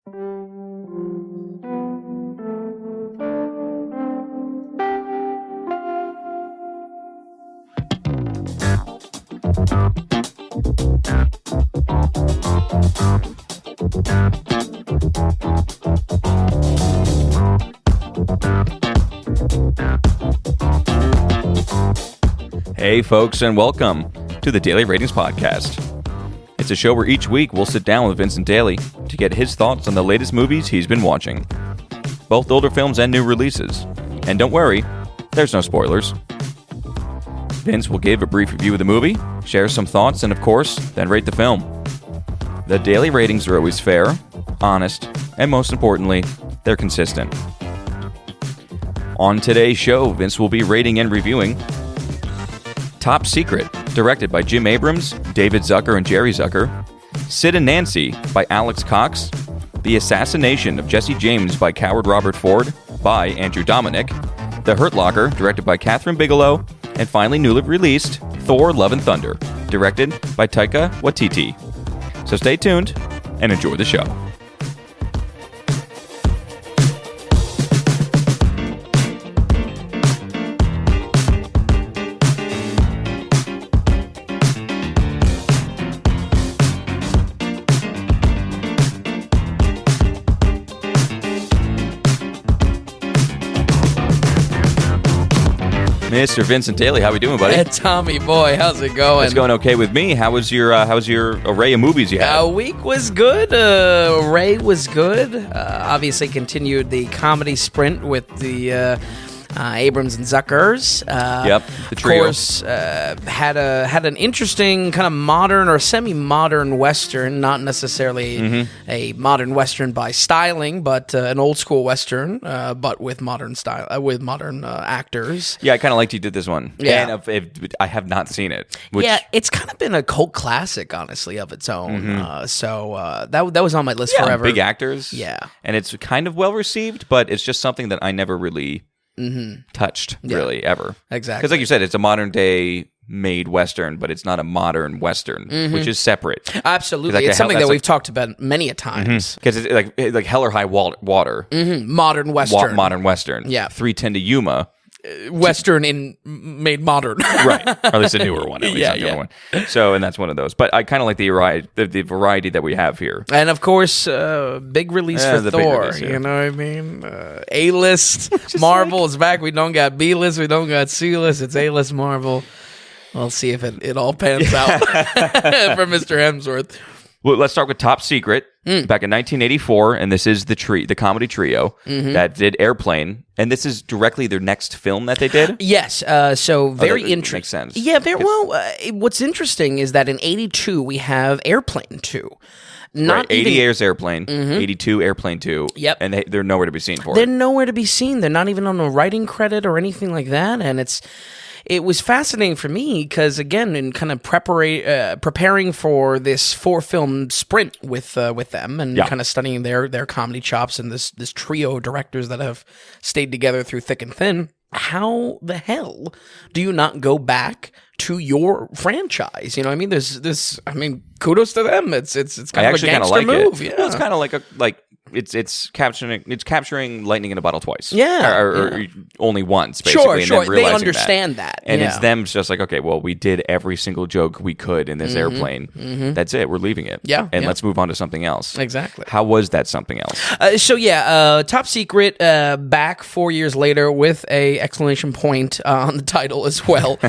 Hey folks, and welcome to the Daily Ratings Podcast. It's a show where each week we'll sit down with Vincent Daly to get his thoughts on the latest movies he's been watching, both older films and new releases. And don't worry, there's no spoilers. Vince will give a brief review of the movie, share some thoughts, and of course, then rate the film. The daily ratings are always fair, honest, and most importantly, they're consistent. On today's show, Vince will be rating and reviewing Top Secret, directed by Jim Abrams, David Zucker, and Jerry Zucker. Sid and Nancy by Alex Cox. The Assassination of Jesse James by Coward Robert Ford by Andrew Dominic. The Hurt Locker, directed by Catherine Bigelow. And finally, newly released, Thor Love and Thunder, directed by Taika Waititi. So stay tuned and enjoy the show. Mr. Vincent Daly, how we doing, buddy? Hey, Tommy boy, how's it going? It's going okay with me. How was your array of movies you had? Week was good. Array was good. Obviously continued the comedy sprint with the Abrams and Zuckers. The trio. Of course, had an interesting kind of modern or semi-modern Western, not necessarily a modern Western by styling, but an old school Western, but with modern style, with modern actors. Yeah, I kind of liked you did this one. Yeah. And I have not seen it. Yeah, it's kind of been a cult classic, honestly, of its own. So that was on my list forever. Big actors. Yeah. And it's kind of well received, but it's just something that I never really touched, really, ever. Exactly. Because like you said, it's a modern day made Western, but it's not a modern Western, which is separate. Absolutely. It's something that we've talked about many a times. Because it's like Hell or High Water. Modern Western. Modern Western. Yeah. 3:10 to Yuma. Western made modern. Right. Or at least a newer one. At least not the other one. So, and that's one of those. But I kind of like the variety that we have here. And of course, big release for Thor. Big release, yeah. You know what I mean? A-list Marvel is back. We don't got B-list. We don't got C-list. It's A-list Marvel. We'll see if it all pans out for Mr. Hemsworth. Well, let's start with Top Secret. Back in 1984, and this is the comedy trio that did Airplane, and this is directly their next film that they did. Yes, so very interesting. Makes sense. Yeah, very well. What's interesting is that in '82 we have Airplane 2. Right, 80 airs Airplane, 82 Airplane 2. Yep. And they're nowhere to be seen for They're it. nowhere to be seen. They're not even on a writing credit or anything like that, and it was fascinating for me because, again, in kind of preparing for this 4-film sprint with them and kind of studying their comedy chops and this trio of directors that have stayed together through thick and thin, how the hell do you not go back to your franchise? You know what I mean? There's kudos to them. It's kind of a gangster move. Yeah. Well, it's kind of like it's capturing lightning in a bottle twice. Yeah. Or only once, basically. Sure. And then They understand that. And it's them just like, okay, well, we did every single joke we could in this airplane. That's it. We're leaving it. Yeah. And let's move on to something else. Exactly. How was that something else? Top Secret, back 4 years later with a exclamation point on the title as well.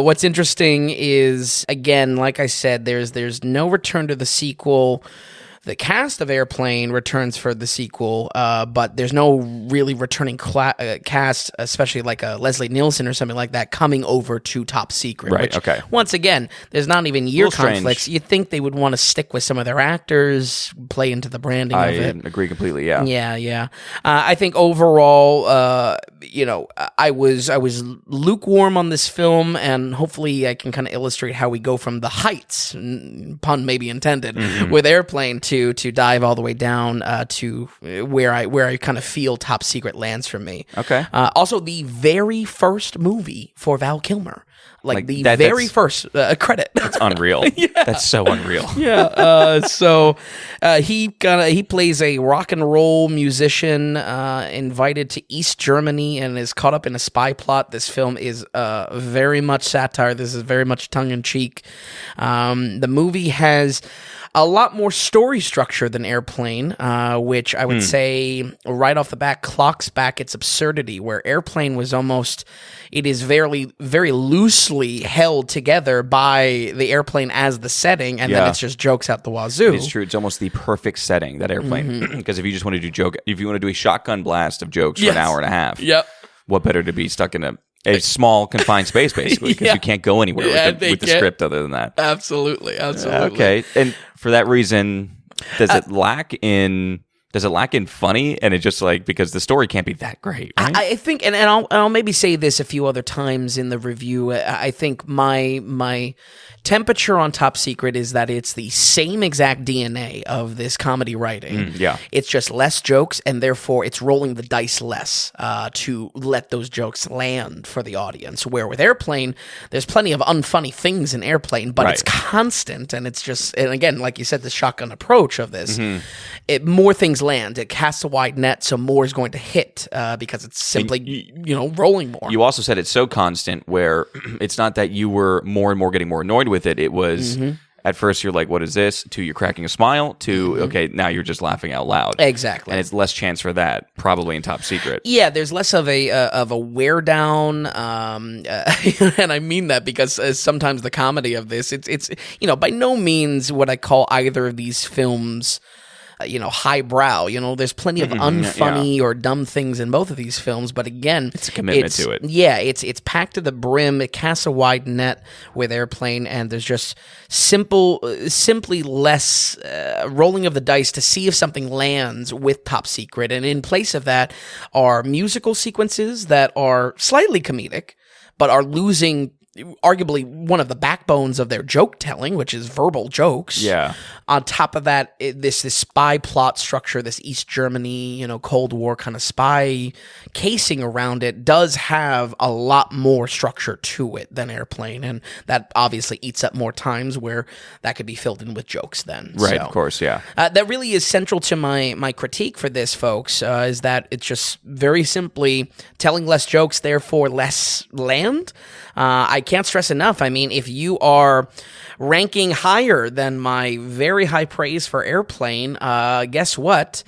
What's interesting is, again, like I said, there's no return to the sequel. The cast of Airplane returns for the sequel, but there's no really returning cast, especially like a Leslie Nielsen or something like that, coming over to Top Secret. Right, which, okay. Once again, there's not even year conflicts. Strange. You'd think they would want to stick with some of their actors, play into the branding of it. I agree completely, yeah. Yeah. I think overall, I was lukewarm on this film, and hopefully I can kind of illustrate how we go from the heights, pun maybe intended, with Airplane to dive all the way down to where I kind of feel Top Secret lands for me. Okay. Also, the very first movie for Val Kilmer. like the that's very first credit. It's unreal. That's so unreal. So he plays a rock and roll musician invited to East Germany and is caught up in a spy plot. This film is very much satire. This is very much tongue in cheek. The movie has a lot more story structure than Airplane, which I would say right off the bat clocks back its absurdity, where Airplane was it is very, very loosely held together by the airplane as the setting, and then it's just jokes out the wazoo. It's true. It's almost the perfect setting, that Airplane. Because if you just want to do a shotgun blast of jokes for an hour and a half, what better to be stuck in a small confined space, basically, because you can't go anywhere with the script other than that. Absolutely. Okay, and for that reason, does it lack in funny? And it just because the story can't be that great, right? I think, and I'll maybe say this a few other times in the review. I think my temperature on Top Secret is that it's the same exact DNA of this comedy writing. It's just less jokes, and therefore it's rolling the dice less to let those jokes land for the audience. Where with Airplane, there's plenty of unfunny things in Airplane, but it's constant, and it's just, and again, like you said, the shotgun approach of this, more things land. It casts a wide net, so more is going to hit because it's simply rolling more. You also said it's so constant where it's not that you were more and more getting more annoyed with it. It was at first you're like, what is this? To you're cracking a smile. To okay, now you're just laughing out loud. Exactly. And it's less chance for that probably in Top Secret. Yeah, there's less of a wear down, and I mean that because sometimes the comedy of this, it's by no means what I call either of these films highbrow. There's plenty of unfunny or dumb things in both of these films, but again, it's a commitment to it. Yeah, it's packed to the brim. It casts a wide net with Airplane, and there's just simply less rolling of the dice to see if something lands with Top Secret. And in place of that are musical sequences that are slightly comedic, but are losing arguably one of the backbones of their joke telling, which is verbal jokes. Yeah. On top of that, this spy plot structure, this East Germany, Cold War kind of spy casing around it, does have a lot more structure to it than Airplane, and that obviously eats up more times where that could be filled in with jokes. Then, right? Of course, yeah. That really is central to my critique for this, folks. Is that it's just very simply telling less jokes, therefore less land. I can't stress enough. I mean, if you are ranking higher than my very high praise for Airplane, guess what?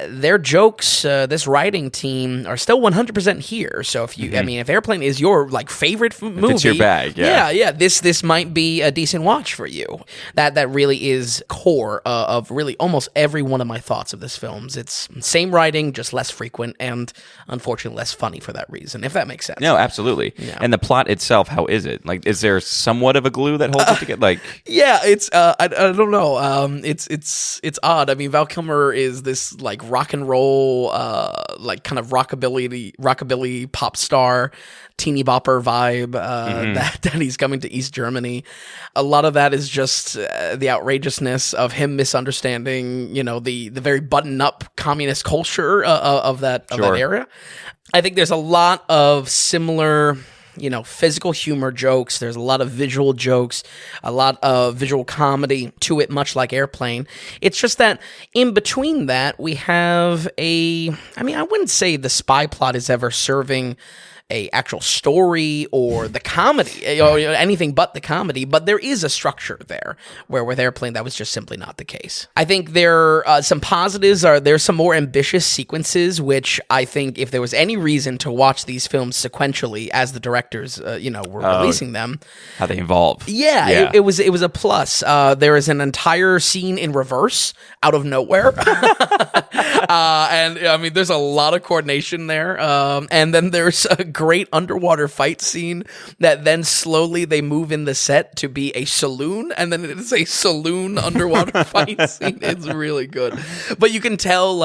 Their jokes, this writing team, are still 100% here. So if you, if Airplane is your favorite movie, it's your bag. Yeah, this might be a decent watch for you. That really is core of really almost every one of my thoughts of this film. It's same writing, just less frequent, and unfortunately less funny for that reason. If that makes sense. No, absolutely. Yeah. And the plot itself, how is it? Is there somewhat of a glue that holds it together? Yeah, it's I don't know. It's odd. I mean, Val Kilmer is this rock and roll, kind of rockabilly pop star, teeny bopper vibe that he's coming to East Germany. A lot of that is just the outrageousness of him misunderstanding, the very button up communist culture of that area. I think there's a lot of similar physical humor jokes. There's a lot of visual jokes, a lot of visual comedy to it, much like Airplane. It's just that in between that, we have I wouldn't say the spy plot is ever serving a actual story or the comedy, or anything but the comedy, but there is a structure there, where with Airplane, that was just simply not the case. I think there are some positives. There's some more ambitious sequences, which I think if there was any reason to watch these films sequentially as the directors, were releasing them. How they evolve. Yeah. It was a plus. There is an entire scene in reverse out of nowhere. And I mean, there's a lot of coordination there. And then there's a great underwater fight scene that then slowly they move in the set to be a saloon, and then it is a saloon underwater fight scene. It's really good. But you can tell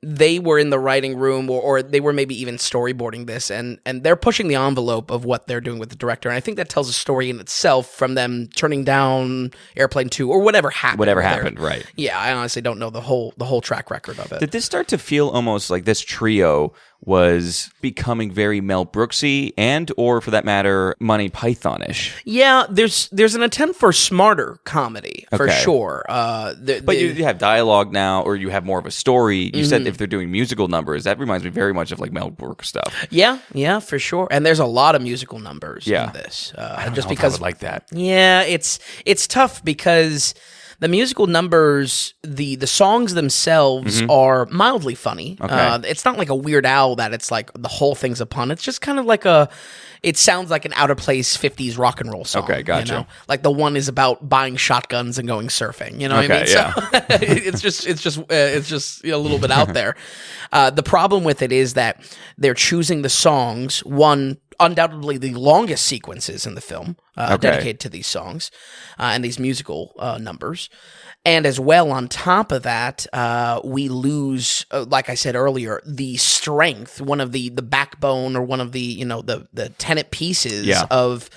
they were in the writing room or they were maybe even storyboarding this, and they're pushing the envelope of what they're doing with the director. And I think that tells a story in itself, from them turning down Airplane 2 or whatever happened. Right. Yeah, I honestly don't know the whole track record of it. Did this start to feel almost like this trio was becoming very Mel Brooksy and, or for that matter, Monty Python-ish? Yeah, there's an attempt for smarter comedy for Okay. sure. But you have dialogue now, or you have more of a story. You said if they're doing musical numbers, that reminds me very much of like Mel Brooks stuff. Yeah, for sure. And there's a lot of musical numbers Yeah. in this. I don't just know if I because would like that. Yeah, it's tough because the musical numbers, the songs themselves are mildly funny. Okay. It's not like a Weird Al that it's like the whole thing's a pun. It's just kind of like it sounds like an out of place 50s rock and roll song. Okay, gotcha. You know? Like the one is about buying shotguns and going surfing. You know what I mean? Yeah. So it's just a little bit out there. The problem with it is that they're choosing the songs, undoubtedly the longest sequences in the film dedicated to these songs and these musical numbers. And as well, on top of that, we lose, like I said earlier, the strength, one of the backbone or one of the, the tenet pieces of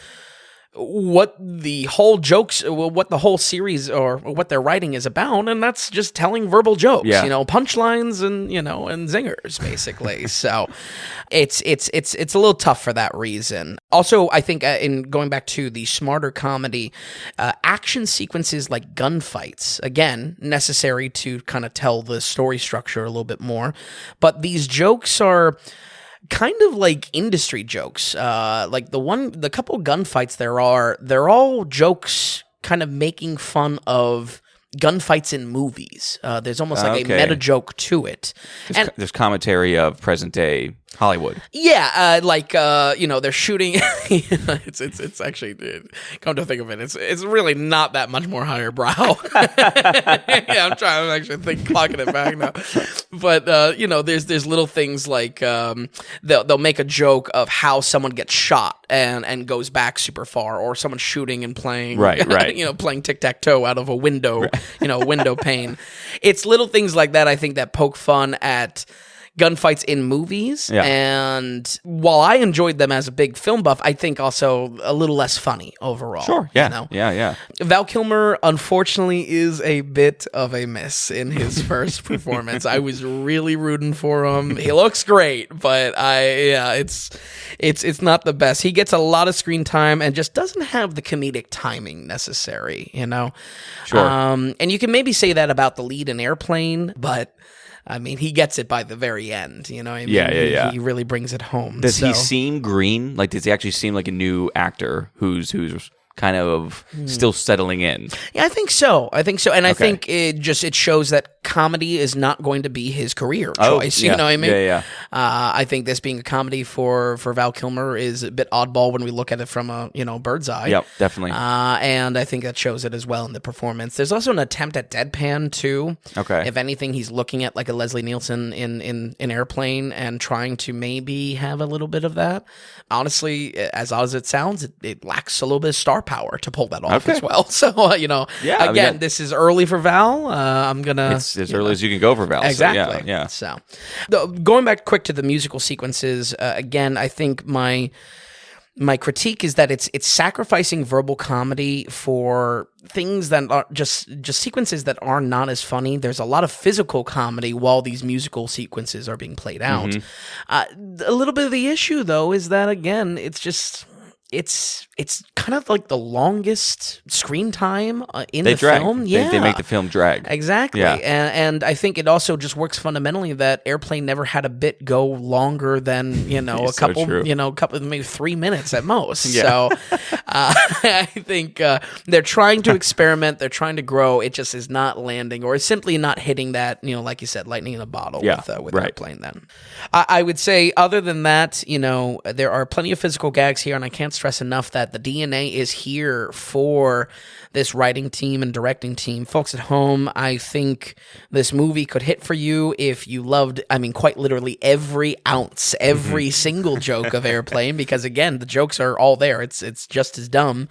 what the whole what the whole series or what they're writing is about, and that's just telling verbal jokes, punchlines and and zingers basically. So it's a little tough for that reason. Also, I think in going back to the smarter comedy, action sequences like gunfights, again, necessary to kind of tell the story structure a little bit more, but these jokes are kind of like industry jokes. Like the couple gunfights they're all jokes kind of making fun of gunfights in movies. There's almost like a meta joke to it. There's commentary of present day Hollywood. Yeah, they're shooting. It's actually, come to think of it, it's really not that much more higher brow. I'm actually clocking it back now. But there's little things like they'll make a joke of how someone gets shot and goes back super far, or someone shooting and playing playing tic-tac-toe out of a window, window pane. It's little things like that, I think, that poke fun at gunfights in movies, and while I enjoyed them as a big film buff, I think also a little less funny overall. Sure, yeah. Val Kilmer, unfortunately, is a bit of a miss in his first performance. I was really rooting for him. He looks great, but it's not the best. He gets a lot of screen time and just doesn't have the comedic timing necessary, Sure. And you can maybe say that about the lead in Airplane, but I mean, he gets it by the very end, I mean? Yeah. He really brings it home. Does he seem green? Like, does he actually seem like a new actor who's kind of still settling in? Yeah, I think so. And I think it shows that comedy is not going to be his career choice. You know what I mean? Yeah. I think this being a comedy for Val Kilmer is a bit oddball when we look at it from a bird's eye. Yep, definitely. And I think that shows it as well in the performance. There's also an attempt at deadpan too. Okay. If anything, he's looking at like a Leslie Nielsen in Airplane and trying to maybe have a little bit of that. Honestly, as odd as it sounds, it lacks a little bit of star power to pull that off as well. So, this is early for Val. I'm going to... It's as early as you can go for Val. Exactly. So, going back quick to the musical sequences, again, I think my critique is that it's sacrificing verbal comedy for things that are just sequences that are not as funny. There's a lot of physical comedy while these musical sequences are being played out. A little bit of the issue, though, is that, again, it's kind of like the longest screen time in the film. Yeah, they make the film drag. Exactly. Yeah. And I think it also just works fundamentally that Airplane never had a bit go longer than a couple, maybe 3 minutes at most. So I think they're trying to experiment. They're trying to grow. It just is not landing, or it's simply not hitting that. Like you said, lightning in a bottle with Airplane. Then I would say, other than that, there are plenty of physical gags here, and I can't stress enough that the DNA is here for this writing team and directing team. Folks at home, I think this movie could hit for you if you loved, quite literally every ounce, every single joke of Airplane, because again, the jokes are all there. It's just as dumb.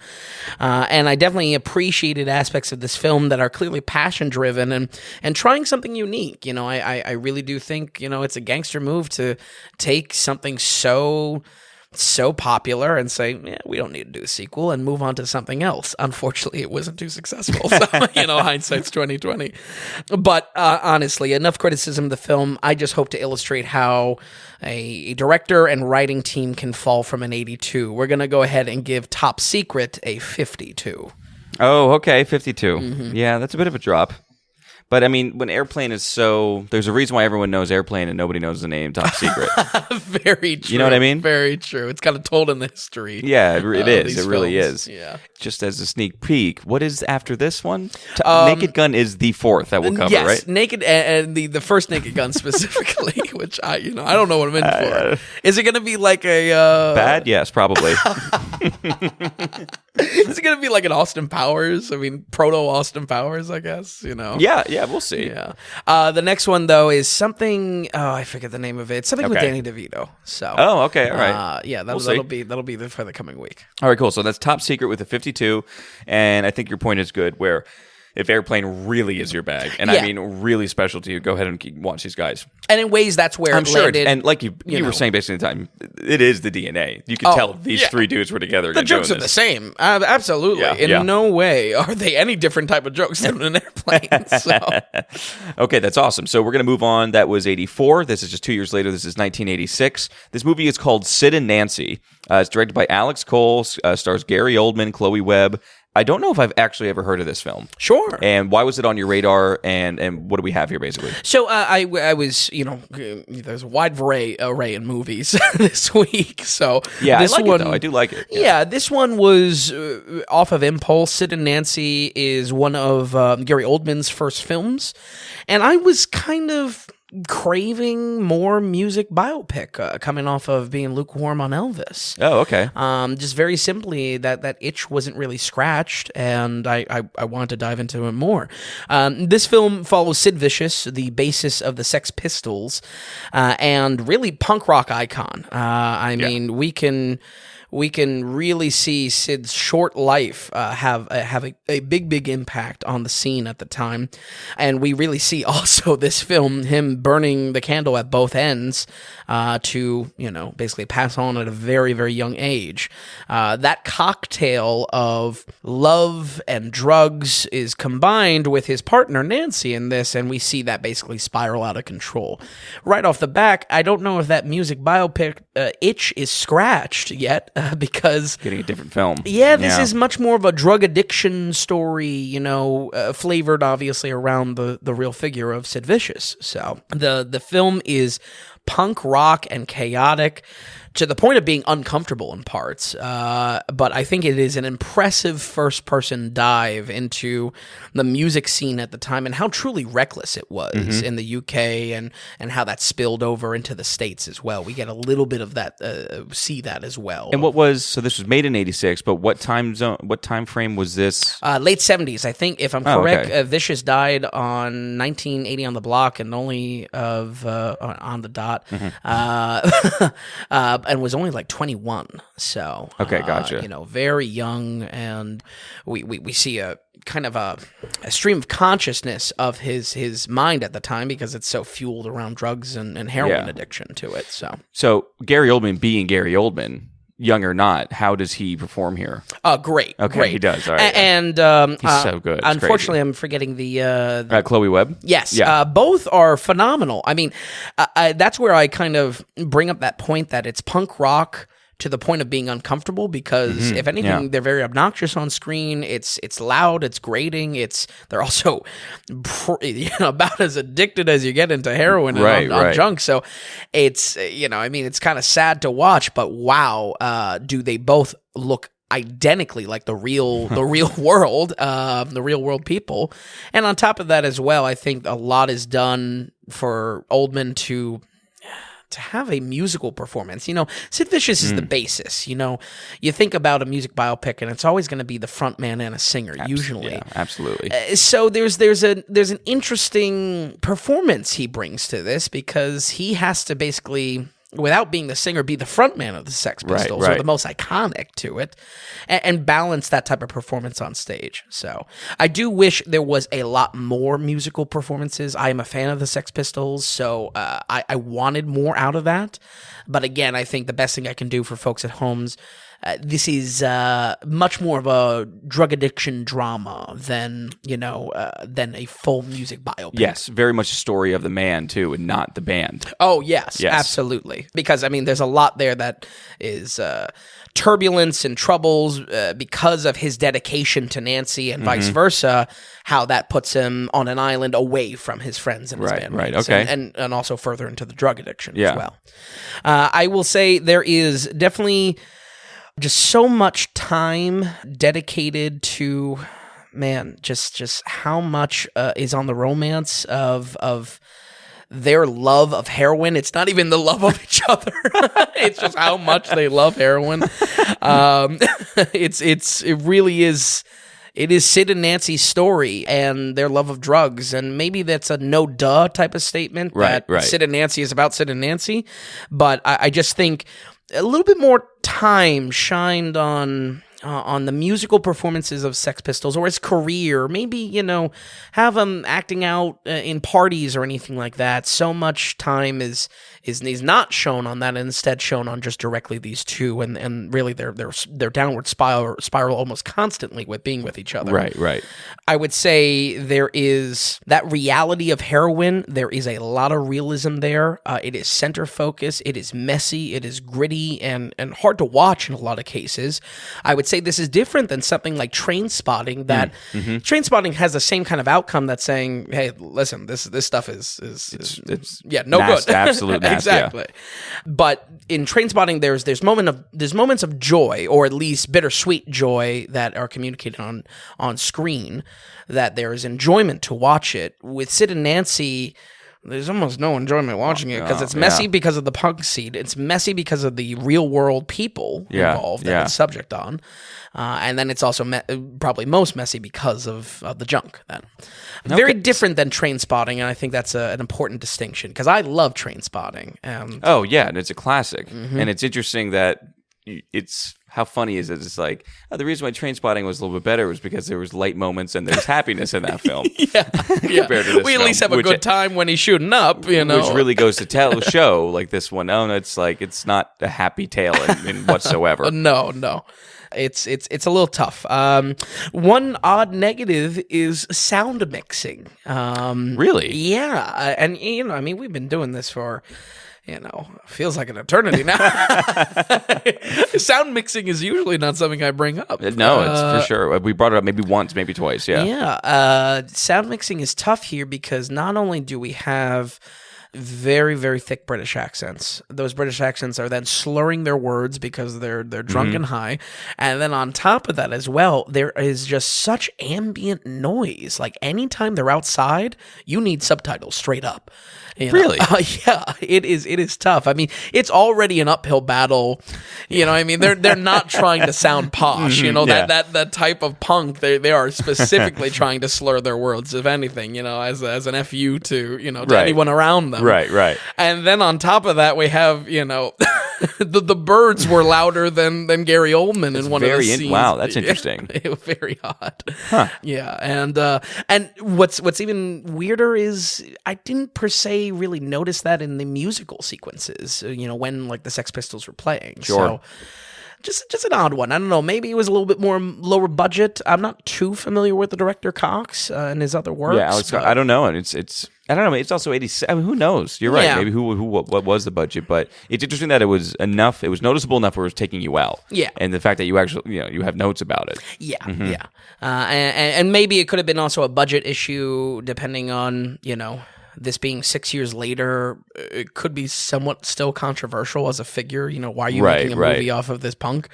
And I definitely appreciated aspects of this film that are clearly passion driven and trying something unique. I really do think, it's a gangster move to take something so so popular and say, yeah, we don't need to do a sequel and move on to something else. Unfortunately, it wasn't too successful. So, hindsight's 2020. But honestly, enough criticism of the film. I just hope to illustrate how a director and writing team can fall from an 82. We're going to go ahead and give Top Secret a 52. Oh, okay, 52. Mm-hmm. Yeah, that's a bit of a drop. But, I mean, when Airplane is so... There's a reason why everyone knows Airplane and nobody knows the name Top Secret. Very true. You know what I mean? Very true. It's kind of told in the history. Yeah, it is. It really films. is. Yeah. Just as a sneak peek, what is after this one? Naked Gun is the fourth that we'll cover, yes, right? Naked, and the first Naked Gun specifically, which I don't know what I'm in for. Is it going to be like a... Bad? Yes, probably. Is it going to be like an Austin Powers? I mean, proto-Austin Powers, I guess, Yeah, we'll see. Yeah. The next one, though, is something... Oh, I forget the name of it. Something with Danny DeVito. So. Oh, okay, all right. Yeah, that'll be for the coming week. All right, cool. So that's Top Secret with a 52, and I think your point is good, where if Airplane really is your bag, and I mean really special to you, go ahead and watch these guys. And in ways, that's where I'm it sure landed. And like you were saying basically the time, it is the DNA. You can tell these three dudes were together. The jokes are the same. Absolutely. In no way are they any different type of jokes than an Airplane. So. Okay, that's awesome. So we're going to move on. That was 84. This is just 2 years later. This is 1986. This movie is called Sid and Nancy. It's directed by Alex Cole, stars Gary Oldman, Chloe Webb. I don't know if I've actually ever heard of this film. Sure. And why was it on your radar? And what do we have here, basically? So I was, there's a wide array in movies this week. So yeah, this I like one, it, though. I do like it. Yeah, this one was off of impulse. Sid and Nancy is one of Gary Oldman's first films. And I was kind of craving more music biopic coming off of being lukewarm on Elvis. Oh, okay. Just very simply that itch wasn't really scratched, and I wanted to dive into it more. This film follows Sid Vicious, the bassist of the Sex Pistols, and really punk rock icon. I mean, we can really see Sid's short life have a big impact on the scene at the time. And we really see also this film, him burning the candle at both ends to, basically pass on at a very, very young age. That cocktail of love and drugs is combined with his partner, Nancy, in this, and we see that basically spiral out of control. Right off the back, I don't know if that music biopic itch is scratched yet, because getting a different film. Yeah, this is much more of a drug addiction story, flavored obviously around the real figure of Sid Vicious. So the film is punk rock and chaotic to the point of being uncomfortable in parts. But I think it is an impressive first-person dive into the music scene at the time and how truly reckless it was in the UK and how that spilled over into the States as well. We get a little bit of that, see that as well. And so this was made in 86, but what time frame was this? Late 70s, I think, if I'm correct. Okay. Vicious died on 1980 on the block and only on the dot. And was only like 21, so okay, gotcha. Very young, and we see a kind of a stream of consciousness of his mind at the time because it's so fueled around drugs and heroin addiction to it. So Gary Oldman being Gary Oldman, young or not, how does he perform here? Great. Okay, great. he does. All right, and he's so good. It's unfortunately, crazy. I'm forgetting the Chloe Webb. Yes, yeah. Both are phenomenal. I mean, that's where I kind of bring up that point that it's punk rock to the point of being uncomfortable because if anything, they're very obnoxious on screen. It's loud, it's grating. They're also about as addicted as you get into heroin and on junk. So it's it's kind of sad to watch, but wow, do they both look identically like the real world, the real world people. And on top of that as well, I think a lot is done for Oldman to have a musical performance. Sid Vicious is the basis. You think about a music biopic and it's always going to be the front man and a singer, usually. Yeah, absolutely. So there's an interesting performance he brings to this because he has to basically without being the singer, be the frontman of the Sex Pistols, or the most iconic to it, and balance that type of performance on stage. So I do wish there was a lot more musical performances. I am a fan of the Sex Pistols, so I wanted more out of that. But again, I think the best thing I can do for folks at home, this is much more of a drug addiction drama than a full music biopic. Yes, very much a story of the man too, and not the band. Oh yes, absolutely. Because I mean, there's a lot there that is turbulence and troubles because of his dedication to Nancy, and vice versa. How that puts him on an island away from his friends and his bandmates, right, okay, and also further into the drug addiction as well. I will say there is definitely just so much time dedicated to, man, just how much is on the romance of their love of heroin. It's not even the love of each other. It's just how much they love heroin. It really is. It is Sid and Nancy's story and their love of drugs, and maybe that's a no-duh type of statement that Sid and Nancy is about Sid and Nancy, but I just think a little bit more time shined on the musical performances of Sex Pistols, or his career. Maybe, have him acting out in parties or anything like that. So much time is not shown on that, and instead shown on just directly these two, and really their downward spiral almost constantly with being with each other. Right. I would say there is that reality of heroin. There is a lot of realism there. It is center focus. It is messy. It is gritty and hard to watch in a lot of cases. I would say this is different than something like Trainspotting. That Trainspotting has the same kind of outcome. That's saying, hey, listen, this stuff is no good. Absolute nasty. Exactly. Yeah. But in Trainspotting, there's moments of joy, or at least bittersweet joy, that are communicated on screen. That there is enjoyment to watch it. With Sid and Nancy, there's almost no enjoyment watching it because it's messy because of the punk scene. It's messy because of the real world people involved that it's subject on. And then it's also probably most messy because of the junk. Very different than Trainspotting, and I think that's an important distinction, because I love Trainspotting. And it's a classic. And it's interesting that it's... How funny is it? It's like, the reason why Trainspotting was a little bit better was because there was light moments and there's happiness in that film. Compared to this we at least have a good time when he's shooting up, Which really goes to show, like this one. No, it's like, it's not a happy tale in whatsoever. No. It's a little tough. One odd negative is sound mixing. Really? Yeah. And, we've been doing this for... feels like an eternity now. Sound mixing is usually not something I bring up. No, it's for sure. We brought it up maybe once, maybe twice, Yeah. Sound mixing is tough here because not only do we have very, very thick British accents, those British accents are then slurring their words because they're drunk and high. And then on top of that as well, there is just such ambient noise. Like anytime they're outside, you need subtitles straight up. Really? Yeah, it is tough. I mean, it's already an uphill battle. They're not trying to sound posh. That type of punk. They are specifically trying to slur their words, if anything. As an FU to to anyone around them. Right. And then on top of that, we have the birds were louder than Gary Oldman in one of the scenes. Wow, that's interesting. It was very odd. Huh. Yeah, and what's even weirder is I didn't per se really notice that in the musical sequences. When like the Sex Pistols were playing. Sure. So, just an odd one. I don't know. Maybe it was a little bit more lower budget. I'm not too familiar with the director Cox and his other works. Yeah, Alex, I don't know. And it's I don't know. It's also 86. I mean, who knows? You're right. Yeah. Maybe what was the budget? But it's interesting that it was enough. It was noticeable enough where it was taking you out. Yeah. And the fact that you actually, you have notes about it. Yeah. Yeah. And maybe it could have been also a budget issue, depending on this being 6 years later. It could be somewhat still controversial as a figure. Why are you making a movie off of this punk?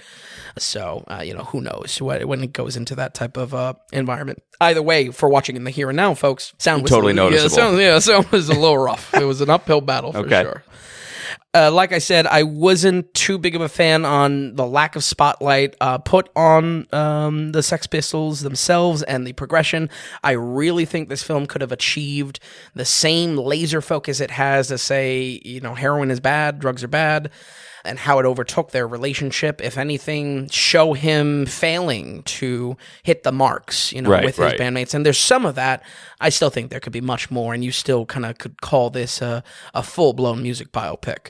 So, who knows when it goes into that type of environment. Either way, for watching in the here and now, folks, sound was totally noticeable. Sound was a little rough. It was an uphill battle for sure. Like I said, I wasn't too big of a fan on the lack of spotlight put on the Sex Pistols themselves and the progression. I really think this film could have achieved the same laser focus it has to say, heroin is bad, drugs are bad, and how it overtook their relationship. If anything, show him failing to hit the marks, with his bandmates. And there's some of that. I still think there could be much more, and you still kind of could call this a full-blown music biopic.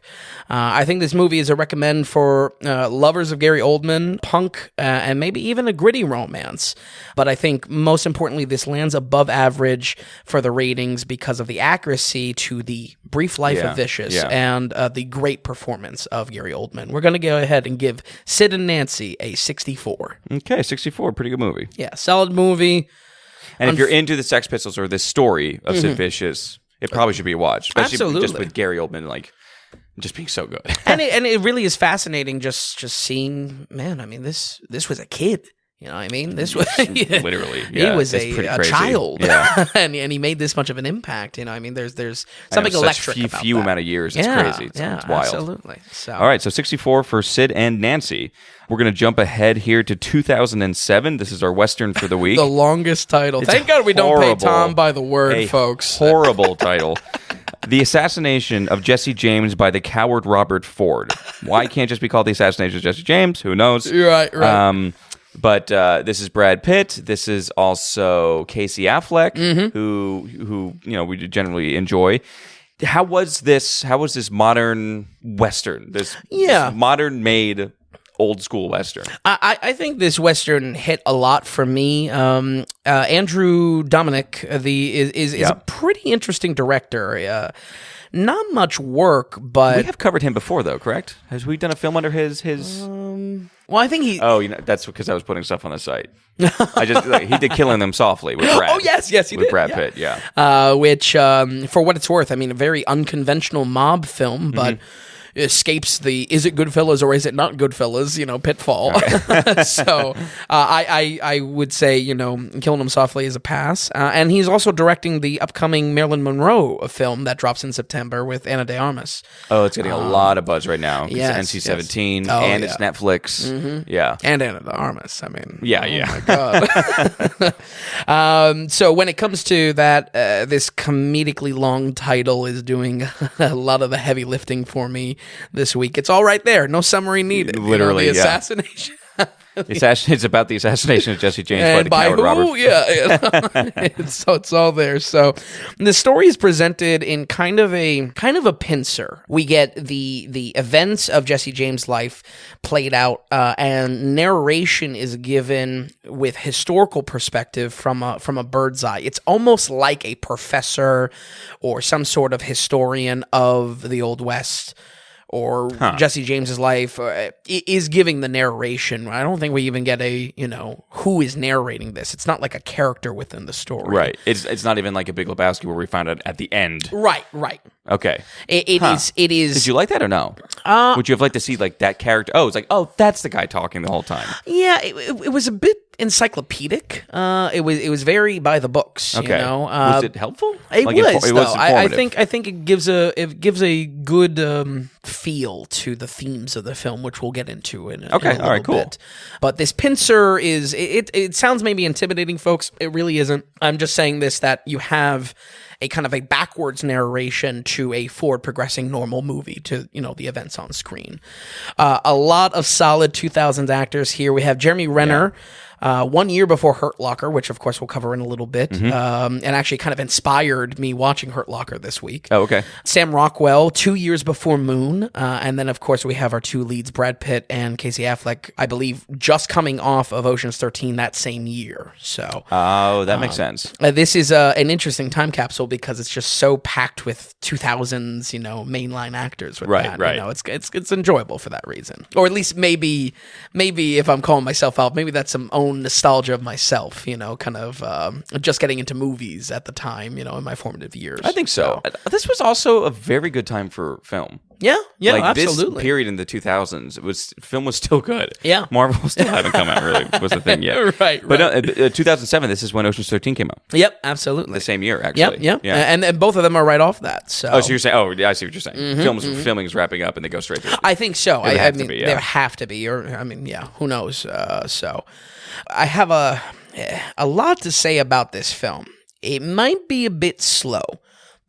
I think this movie is a recommend for lovers of Gary Oldman, punk, and maybe even a gritty romance. But I think most importantly, this lands above average for the ratings because of the accuracy to the brief life of Vicious and the great performance of Gary Oldman. We're going to go ahead and give Sid and Nancy a 64. Okay, 64. Pretty good movie. Yeah, solid movie. And if you're into the Sex Pistols or this story of Sid Vicious, it probably should be watched. Especially Absolutely. Just with Gary Oldman, just being so good. and it really is fascinating just seeing, man, I mean, this was a kid. You know what I mean? This was literally. Yeah, he was a child, and he made this much of an impact. I mean, there's something electric about few that. amount of years. It's crazy. It's wild. Absolutely. So. All right, so 64 for Sid and Nancy. We're going to jump ahead here to 2007. This is our Western for the week. The longest title. It's Thank God we don't pay Tom by the word, folks. Horrible title. The Assassination of Jesse James by the coward Robert Ford. Why it can't just be called The Assassination of Jesse James? Who knows? Right. But this is Brad Pitt. This is also Casey Affleck, who we generally enjoy. How was this modern Western? This modern made old school Western. I think this Western hit a lot for me. Andrew Dominic is a pretty interesting director. Not much work, but we have covered him before, though. Correct? Has we done a film under his? Well, I think he. Oh, that's because I was putting stuff on the site. He did Killing Them Softly with Brad. Oh yes, he with did. Brad Pitt. Yeah. Which, for what it's worth, I mean, a very unconventional mob film, but. Escapes the is it Goodfellas or is it not Goodfellas, pitfall. Okay. So I would say, Killing Him Softly is a pass. And he's also directing the upcoming Marilyn Monroe film that drops in September with Ana de Armas. Oh, it's getting a lot of buzz right now. Yes, it's NC-17 it's Netflix. Mm-hmm. Yeah. And Ana de Armas. I mean, my God. So when it comes to that, this comedically long title is doing a lot of the heavy lifting for me this week. It's all right there. No summary needed. Literally, the assassination. It's about the assassination of Jesse James by the coward Robert. Yeah. So it's all there. So the story is presented in kind of a pincer. We get the events of Jesse James' life played out, and narration is given with historical perspective from a bird's eye. It's almost like a professor or some sort of historian of the Old West. Or Jesse James's life is giving the narration. I don't think we even get who is narrating this. It's not like a character within the story. Right. It's not even like a Big Lebowski where we find out at the end. Right. Okay. It is. Did you like that or no? Would you have liked to see like that character? Oh, it's like, that's the guy talking the whole time. Yeah, it was a bit encyclopedic. It was very by the books. Okay. Was it helpful? It was. It was informative. I think it gives a good feel to the themes of the film, which we'll get into in a little bit. But this pincer is it sounds maybe intimidating, folks. It really isn't. I'm just saying this that you have a kind of a backwards narration to a forward progressing normal movie to, the events on screen. A lot of solid 2000s actors here. We have Jeremy Renner, 1 year before Hurt Locker, which of course we'll cover in a little bit, and actually kind of inspired me watching Hurt Locker this week. Oh, okay. Sam Rockwell, 2 years before Moon, and then of course we have our two leads, Brad Pitt and Casey Affleck, I believe just coming off of Ocean's 13 that same year. So, that makes sense. This is an interesting time capsule because it's just so packed with 2000s, mainline actors. With that. Right. It's enjoyable for that reason, or at least maybe if I'm calling myself out, maybe that's some own nostalgia of myself, kind of just getting into movies at the time, in my formative years. I think so. This was also a very good time for film. Yeah, like absolutely. this period in the 2000s, film was still good. Yeah. Marvel still haven't come out really was the thing yet. Right. But no, 2007, this is when Ocean's 13 came out. Yep, absolutely. The same year, actually. Yep. And both of them are right off that. So. Oh, so you're saying? Oh, yeah, I see what you're saying. Filming is wrapping up, and they go straight to it. I think so. I mean, be, yeah. there have to be, or I mean, yeah, who knows? So, I have a lot to say about this film. It might be a bit slow,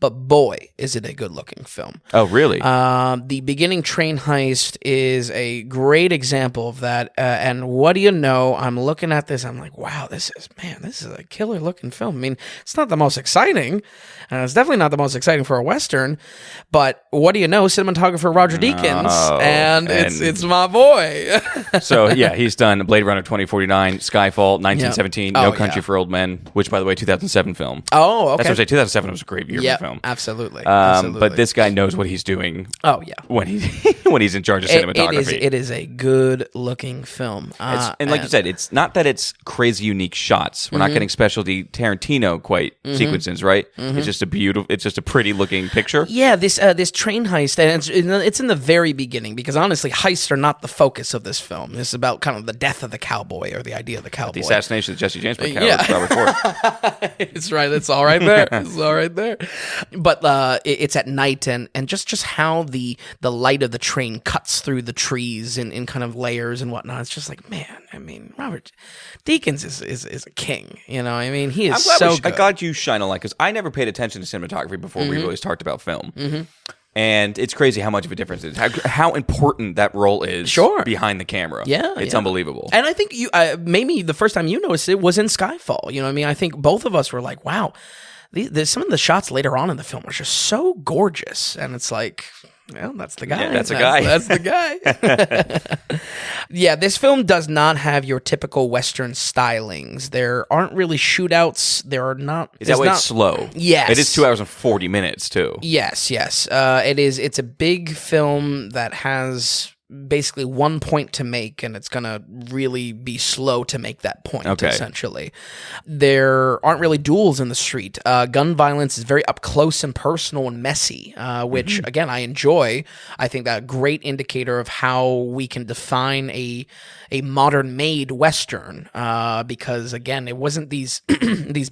but boy, is it a good-looking film. Oh, really? The beginning train heist is a great example of that. And what do you know? I'm looking at this. I'm like, wow, this is a killer-looking film. I mean, it's not the most exciting. It's definitely not the most exciting for a Western. But what do you know? Cinematographer Roger Deakins. And it's my boy. So, yeah, he's done Blade Runner 2049, Skyfall, 1917, Yep. No Country for Old Men, which, by the way, 2007 film. Oh, okay. That's what I'm saying. 2007 was a great year for film. Absolutely. But this guy knows what he's doing. Oh yeah, when he's in charge of cinematography. It is a good looking film. And like you said, it's not that it's crazy unique shots. We're not getting specialty Tarantino sequences, right? It's just a pretty looking picture. Yeah, this train heist, and it's in the very beginning because honestly, heists are not the focus of this film. This is about kind of the death of the cowboy or the idea of the cowboy. The assassination of Jesse James by Robert Ford. It's right. It's all right there. It's all right there. But it's at night, and just how the light of the train cuts through the trees in kind of layers and whatnot. It's just like, man, I mean, Robert Deakins is a king. You know, I mean, he is so good. I'm glad you shine a light because I never paid attention to cinematography before we really talked about film. And it's crazy how much of a difference it is, how important that role is behind the camera. Yeah, it's unbelievable. And I think you maybe the first time you noticed it was in Skyfall. You know what I mean? I think both of us were like, wow. There's some of the shots later on in the film are just so gorgeous, and it's like, well, that's the guy. Yeah, that's the guy. Yeah, this film does not have your typical Western stylings. There aren't really shootouts. There are not. Is that why it's slow? Yes, it is 2 hours and 40 minutes too. Yes. It is. It's a big film that has basically one point to make, and it's gonna really be slow to make that point. Essentially, there aren't really duels in the street. Gun violence is very up close and personal and messy, which again I enjoy. I think that a great indicator of how we can define a modern made Western, because again, it wasn't these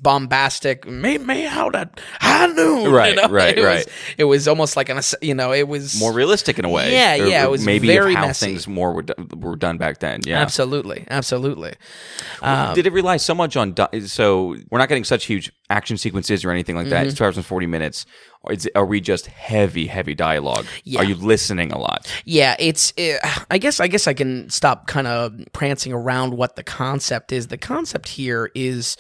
bombastic me out at high noon. Right. It was almost like it was more realistic in a way. Yeah. It was maybe very how messy. Things more were done back then. Yeah, absolutely. Did it rely so much on? So we're not getting such huge action sequences or anything like that. It's 2 hours and 40 minutes. Are we just heavy dialogue? Yeah. Are you listening a lot? Yeah, I guess I can stop kind of prancing around what the concept is. The concept here is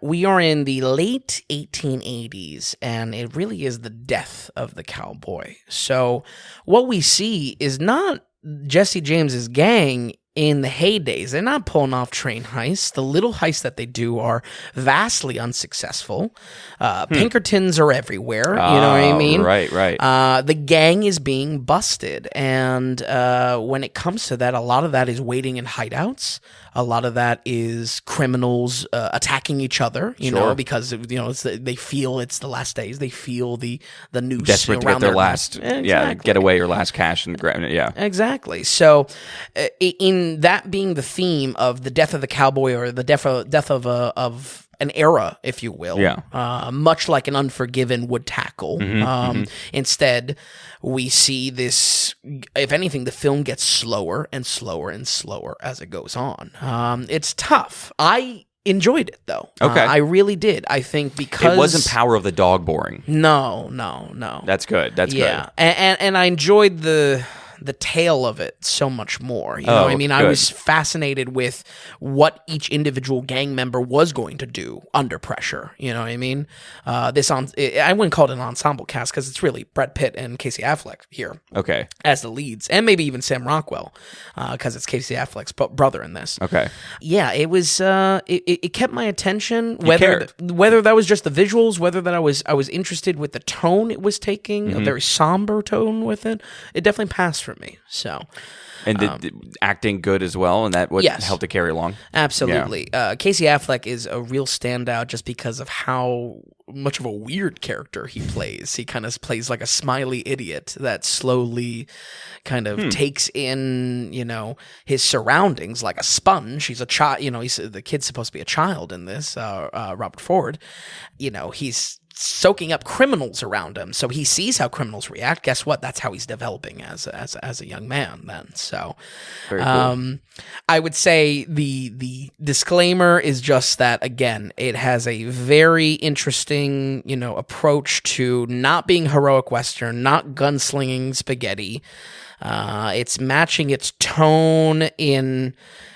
we are in the late 1880s, and it really is the death of the cowboy. So what we see is not Jesse James's gang in the heydays. They're not pulling off train heists. The little heists that they do are vastly unsuccessful. Pinkertons are everywhere. You know what I mean? Right. The gang is being busted. And when it comes to that, a lot of that is waiting in hideouts. A lot of that is criminals attacking each other, you know, because they feel it's the last days. They feel the noose desperate to around get their last, getaway or last cash and grab it. Yeah, exactly. So, in that being the theme of the death of the cowboy or the death of an era, if you will, much like an Unforgiven would tackle. Instead, we see this. If anything, the film gets slower and slower and slower as it goes on. It's tough. I enjoyed it though. Okay, I really did. I think because it wasn't Power of the Dog boring. No. That's good. That's good. And I enjoyed the tale of it so much more. You know what I mean? Good. I was fascinated with what each individual gang member was going to do under pressure. You know what I mean? I wouldn't call it an ensemble cast because it's really Brad Pitt and Casey Affleck here. Okay. As the leads. And maybe even Sam Rockwell because it's Casey Affleck's brother in this. Okay. Yeah, it was, it kept my attention. Whether that was just the visuals, whether that I was interested with the tone it was taking, a very somber tone with it. It definitely passed for for me. So, And the acting good as well, and that would help to carry along. Absolutely. Yeah. Casey Affleck is a real standout just because of how much of a weird character he plays. He kind of plays like a smiley idiot that slowly kind of takes in, his surroundings like a sponge. He's a child, the kid's supposed to be a child in this, Robert Ford. He's soaking up criminals around him, so he sees how criminals react. Guess what? That's how he's developing as a young man then. So very cool. I would say the disclaimer is just that, again, it has a very interesting approach to not being heroic Western, not gunslinging spaghetti. It's matching its tone in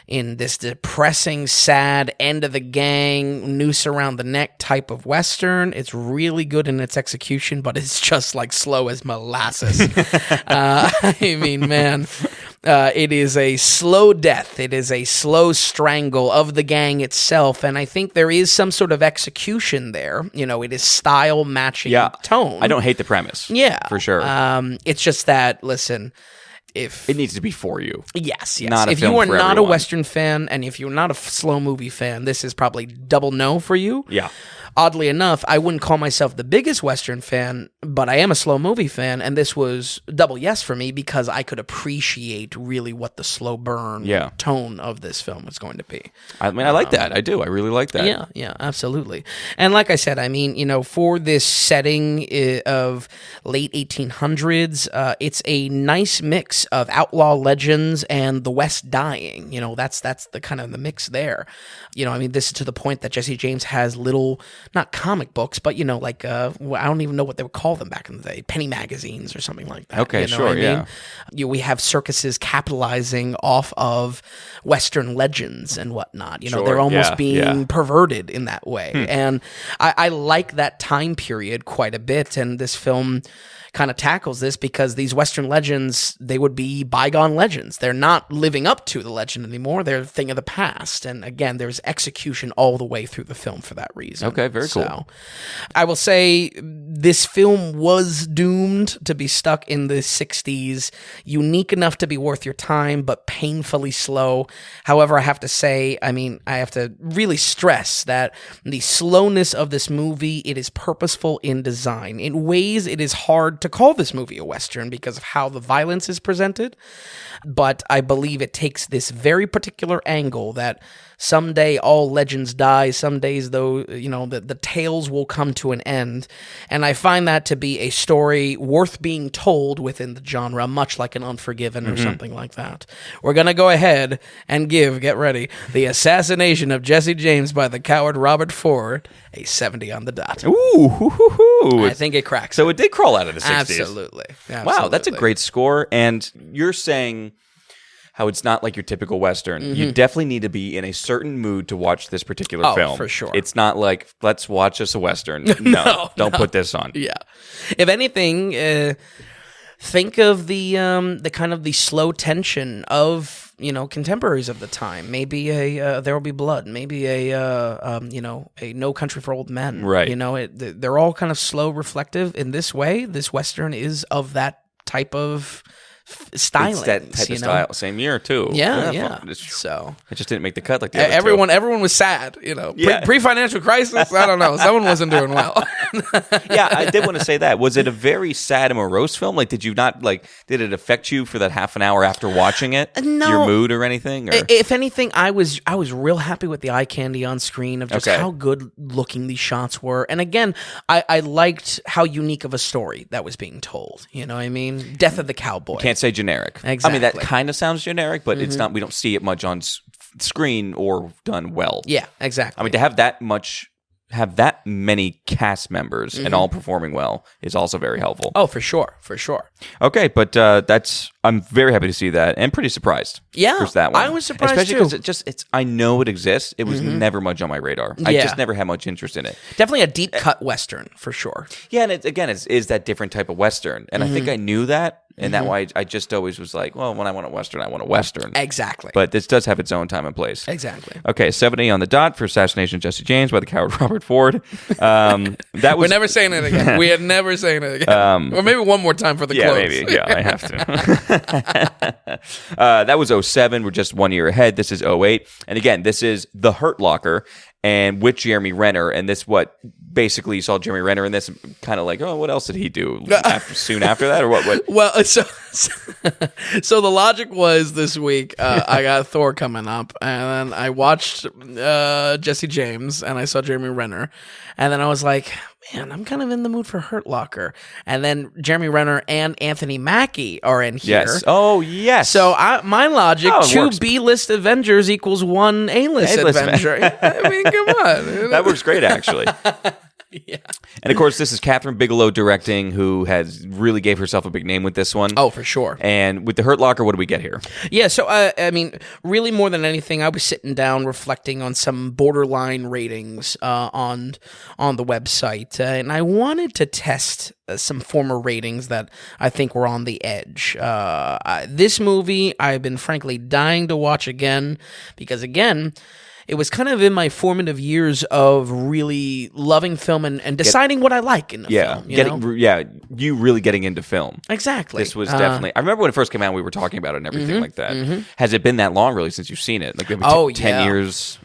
this depressing, sad, end of the gang, noose around the neck type of Western. It's really good in its execution, but it's just like slow as molasses. It is a slow death. It is a slow strangle of the gang itself, and I think there is some sort of execution there. It is style matching tone. I don't hate the premise. Yeah. For sure. It's just that, listen, if it needs to be for you. Yes. Not if you are not a Western fan, and if you're not a slow movie fan, this is probably double no for you. Yeah. Oddly enough, I wouldn't call myself the biggest Western fan, but I am a slow movie fan, and this was double yes for me because I could appreciate really what the slow burn tone of this film was going to be. I like that. I do. I really like that. Yeah, absolutely. And like I said, for this setting of late 1800s, it's a nice mix of outlaw legends and the West dying. That's the kind of the mix there. This is to the point that Jesse James has little, not comic books, but, I don't even know what they would call them back in the day, penny magazines or something like that. Okay, sure, We have circuses capitalizing off of Western legends and whatnot. They're almost being perverted in that way. And I like that time period quite a bit, and this film kind of tackles this because these Western legends, they would be bygone legends. They're not living up to the legend anymore. They're a thing of the past. And again, there's execution all the way through the film for that reason. Okay, very cool. I will say this film was doomed to be stuck in the 60s, unique enough to be worth your time, but painfully slow. However, I have to say, I have to really stress that the slowness of this movie, it is purposeful in design. In ways, it is hard to call this movie a Western because of how the violence is presented, but I believe it takes this very particular angle that someday all legends die, some days though, the tales will come to an end, and I find that to be a story worth being told within the genre, much like an Unforgiven or something like that. We're going to go ahead and get ready, The Assassination of Jesse James by the coward Robert Ford, a 70 on the dot. Ooh. I think it cracks. So it did crawl out of the 60s. Absolutely. Wow, that's a great score, and you're saying how it's not like your typical Western. You definitely need to be in a certain mood to watch this particular film. Oh, for sure. It's not like, let's watch us a Western. No, don't put this on. Yeah. If anything, think of the kind of the slow tension of, contemporaries of the time. Maybe a There Will Be Blood. Maybe a No Country for Old Men. Right. They're all kind of slow, reflective. In this way, this Western is of that type of styling. It's that type of style. Same year too. Yeah. So it just didn't make the cut like the other everyone was sad. Pre-financial crisis. I don't know. Someone wasn't doing well. Yeah, I did want to say that. Was it a very sad and morose film? Like, did you not did it affect you for that half an hour after watching it? No. Your mood or anything? Or? If anything, I was real happy with the eye candy on screen of just how good looking these shots were. And again, I liked how unique of a story that was being told. You know what I mean? Death of the Cowboy. Can't say generic. Exactly. I mean, that kind of sounds generic, but it's not. We don't see it much on screen or done well. Yeah, exactly. I mean, to have that many cast members and all performing well is also very helpful. Oh, for sure. Okay, but I'm very happy to see that and pretty surprised. Yeah, for that one. I was surprised especially because it's. I know it exists. It was never much on my radar. I just never had much interest in it. Definitely a deep cut Western for sure. Yeah, and it is that different type of Western, and I think I knew that. And that why I just always was like, well, when I want a Western, I want a Western. Exactly. But this does have its own time and place. Exactly. Okay, 70 on the dot for Assassination of Jesse James by the coward Robert Ford. That was We're never saying it again. We are never saying it again. Or maybe one more time for the close. Maybe. Yeah, I have to. That was 07. We're just 1 year ahead. This is 08. And again, this is The Hurt Locker and with Jeremy Renner. And this basically you saw Jeremy Renner in this kind of like, oh, what else did he do soon after that or what? Well, so the logic was this week I got Thor coming up and then I watched Jesse James and I saw Jeremy Renner and then I was like, man, I'm kind of in the mood for Hurt Locker. And then Jeremy Renner and Anthony Mackie are in here. Yes. Oh, yes. So my logic, 2 works. B-list Avengers equals 1 A-list Avenger. I mean, come on. That works great, actually. Yeah. And of course, this is Catherine Bigelow directing, who has really gave herself a big name with this one. Oh, for sure. And with The Hurt Locker, what do we get here? Yeah, so I mean, really more than anything, I was sitting down reflecting on some borderline ratings on the website, and I wanted to test some former ratings that I think were on the edge. This movie, I've been frankly dying to watch again, because again, it was kind of in my formative years of really loving film and deciding what I like in the film. You really getting into film. Exactly. This was definitely. I remember when it first came out, we were talking about it and everything like that. Has it been that long, really, since you've seen it? Like maybe 10 years.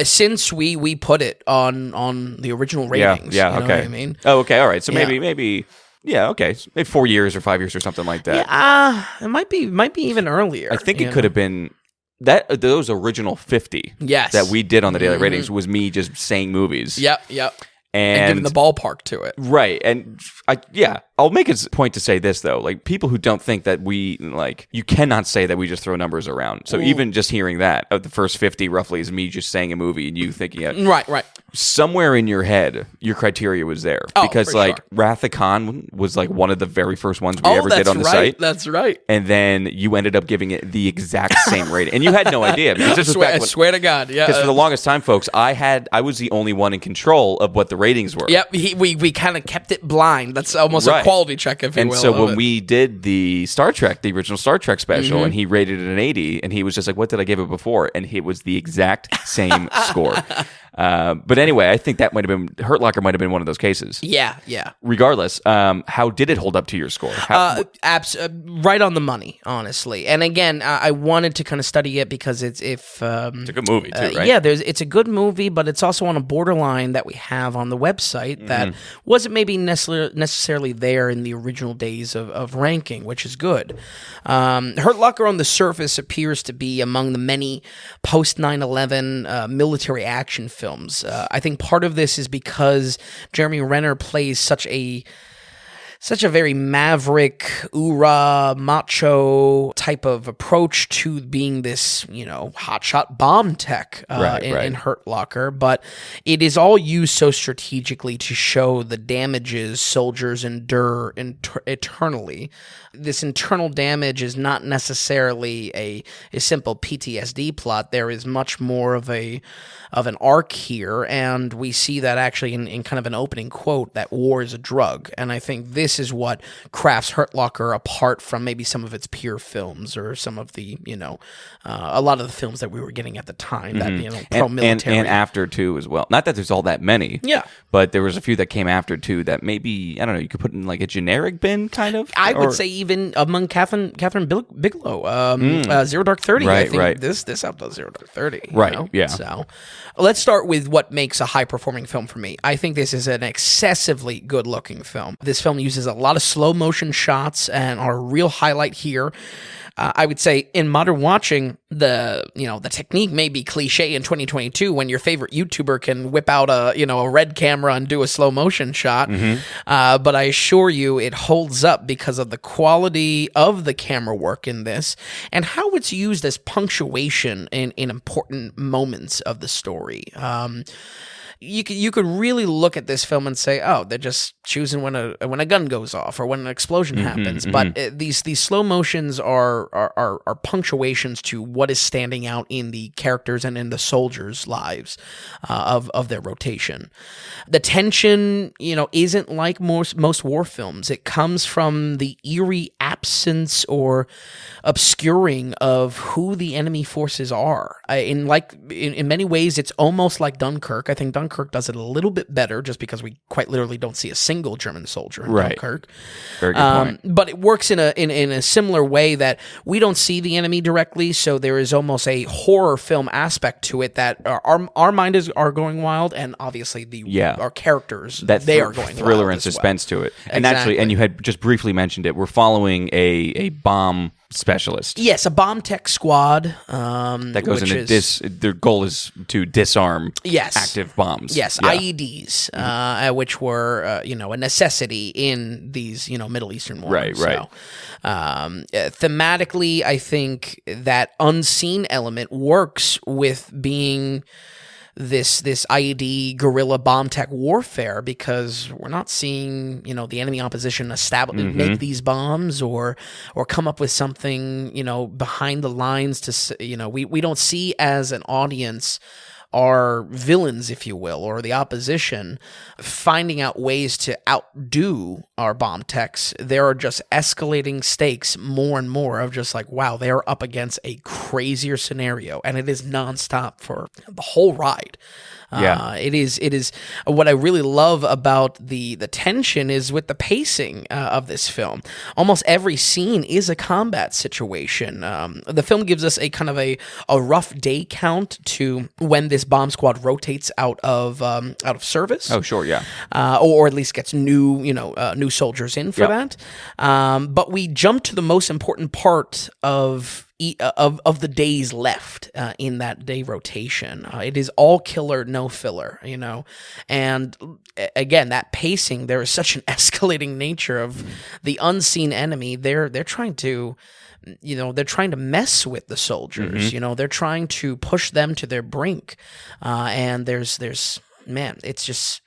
Since we put it on the original ratings. Yeah. You know Okay. what I mean? Oh, okay. All right. So maybe. Yeah. Okay. Maybe 4 years or 5 years or something like that. Yeah. It might be even earlier. I think it could have been. Those original 50 that we did on the daily ratings was me just saying movies. Yep. And giving the ballpark to it. Right. And I'll make a point to say this, though. Like, people who don't think that you cannot say that we just throw numbers around. So even just hearing that, of the first 50 roughly is me just saying a movie and you thinking it. Right. Somewhere in your head, your criteria was there. Because, for sure. Wrath of Khan was one of the very first ones we ever did on the site. That's right. And then you ended up giving it the exact same rating. And you had no idea. Because this was I swear to God. Yeah. Because for the longest time, folks, I was the only one in control of what the ratings were. Yep. We kind of kept it blind. That's almost a quality check, if you will. And so when we did the original Star Trek special, and he rated it an 80, and he was just like, what did I give it before? And it was the exact same score. But anyway, I think that might have been, Hurt Locker might have been one of those cases. Yeah. Regardless, how did it hold up to your score? Right on the money, honestly. And again, I wanted to kind of study it because it's a good movie too, right? Yeah, it's a good movie, but it's also on a borderline that we have on the website that wasn't maybe necessarily there in the original days of ranking, which is good. Hurt Locker on the surface appears to be among the many post 9/11 military action films. I think part of this is because Jeremy Renner plays such a very maverick, oorah, macho type of approach to being this, hotshot bomb tech in Hurt Locker. But it is all used so strategically to show the damages soldiers endure eternally. This internal damage is not necessarily a simple PTSD plot. There is much more of an arc here, and we see that actually in kind of an opening quote that war is a drug. And I think this is what crafts Hurt Locker apart from maybe some of its peer films or some of the, a lot of the films that we were getting at the time that, pro-military. And after too as well. Not that there's all that many. Yeah. But there was a few that came after too that maybe, I don't know, you could put in like a generic bin kind of? I would say even among Catherine Bigelow, Zero Dark 30. Right, I think this outdoes Zero Dark 30. Right, yeah. So let's start with what makes a high-performing film for me. I think this is an excessively good-looking film. This film uses a lot of slow-motion shots and are a real highlight here. I would say in modern watching, the technique may be cliche in 2022 when your favorite YouTuber can whip out a red camera and do a slow motion shot. But I assure you it holds up because of the quality of the camera work in this and how it's used as punctuation in important moments of the story. you could really look at this film and say, oh, they're just choosing when a gun goes off or when an explosion happens. But these slow motions are punctuations to what is standing out in the characters and in the soldiers' lives of their rotation. The tension, isn't like most war films. It comes from the eerie absence or obscuring of who the enemy forces are. In many ways, it's almost like Dunkirk. I think Dunkirk does it a little bit better, just because we quite literally don't see a single German soldier in Dunkirk. Very good point. But it works in a similar way that we don't see the enemy directly, so there is almost a horror film aspect to it that our mind are going wild, and obviously our characters they are going thriller wild and suspense to it. And Exactly. actually, and you had just briefly mentioned it. We're following a bomb specialist. Yes, a bomb tech squad That goes into their goal is to disarm active bombs. Yes, yeah. IEDs, which were a necessity in these Middle Eastern wars. Right. So, thematically, I think that unseen element works with being this IED guerrilla bomb tech warfare, because we're not seeing the enemy opposition make these bombs or come up with something behind the lines to we don't see as an audience our villains, if you will, or the opposition finding out ways to outdo our bomb techs. There are just escalating stakes more and more of just like, wow, they're up against a crazier scenario, and it is nonstop for the whole ride. It is what I really love about the tension is with the pacing of this film. Almost every scene is a combat situation. The film gives us a kind of a rough day count to when this bomb squad rotates out of service. Oh, sure, yeah. Or at least gets new soldiers in for that. But we jump to the most important part of the days left in that day rotation. It is all killer, no filler, and again, that pacing, there is such an escalating nature of the unseen enemy. They're trying to mess with the soldiers. They're trying to push them to their brink, and there's it's just.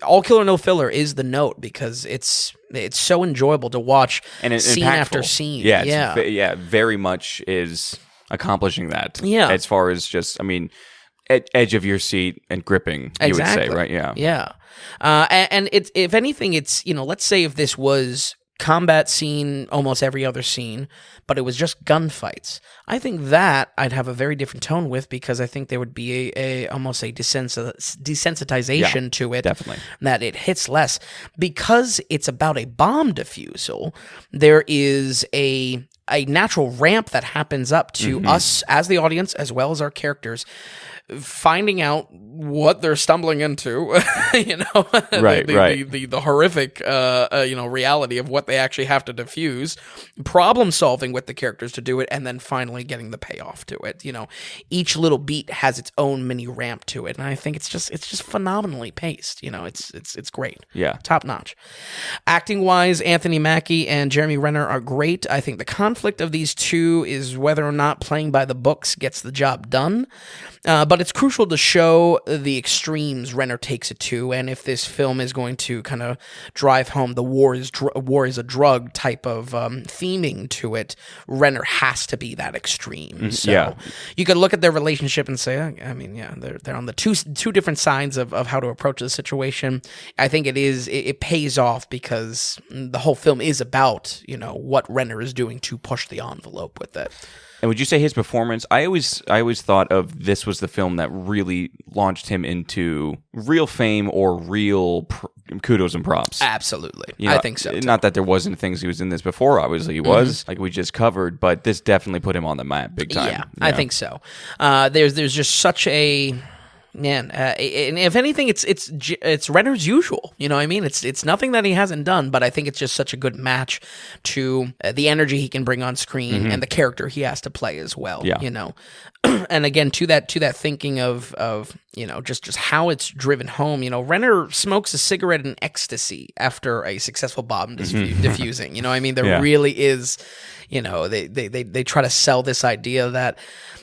All killer no filler is the note, because it's so enjoyable to watch and scene impactful. After scene. Very much is accomplishing that. Yeah, as far as just, edge of your seat and gripping. You would say, right? Yeah. And it's, if anything, it's let's say if this was combat scene, almost every other scene, but it was just gunfights, I think that I'd have a very different tone with, because I think there would be almost a desensitization to it. Definitely. That it hits less. Because it's about a bomb defusal, there is a natural ramp that happens up to us as the audience, as well as our characters, finding out what they're stumbling into, the horrific, reality of what they actually have to defuse, problem solving with the characters to do it, and then finally getting the payoff to it. Each little beat has its own mini ramp to it, and I think it's just phenomenally paced. It's great. Yeah, top notch. Acting wise, Anthony Mackie and Jeremy Renner are great. I think the conflict of these two is whether or not playing by the books gets the job done. But it's crucial to show the extremes Renner takes it to, and if this film is going to kind of drive home the war is a drug type of theming to it, Renner has to be that extreme. So you could look at their relationship and say, they're on the two different sides of how to approach the situation. I think it pays off, because the whole film is about what Renner is doing to push the envelope with it. And would you say his performance? I always thought of this was the film that really launched him into real fame or real kudos and props. Absolutely, I think so too. Not that there wasn't things he was in this before. Obviously, he was, like we just covered, but this definitely put him on the map big time. Yeah, I think so. There's just such a. Man, and if anything, it's Renner's usual. It's nothing that he hasn't done, but I think it's just such a good match to the energy he can bring on screen and the character he has to play as well. Yeah. And again, to that thinking of just how it's driven home. Renner smokes a cigarette in ecstasy after a successful bomb defusing. There really is. they try to sell this idea that,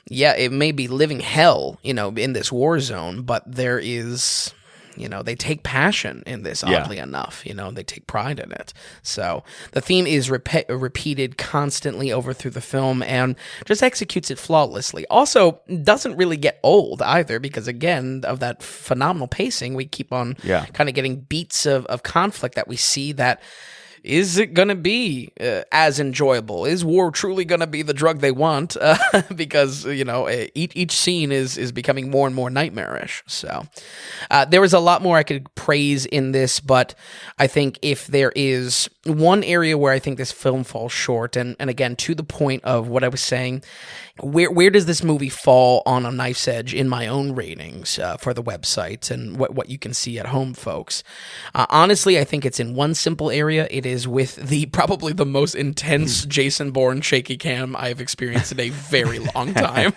yeah, it may be living hell, in this war zone, but there is, they take passion in this, oddly enough. They take pride in it. So the theme is repeated constantly over through the film and just executes it flawlessly. Also, doesn't really get old either because, again, of that phenomenal pacing, we keep on kind of getting beats of conflict that we see that. Is it going to be as enjoyable? Is war truly going to be the drug they want? Because, each scene is becoming more and more nightmarish. So there was a lot more I could praise in this, but I think if there is one area where I think this film falls short, and again, to the point of what I was saying, where does this movie fall on a knife's edge in my own ratings for the website and what you can see at home, folks? Honestly, I think it's in one simple area. It is with probably the most intense Jason Bourne shaky cam I've experienced in a very long time.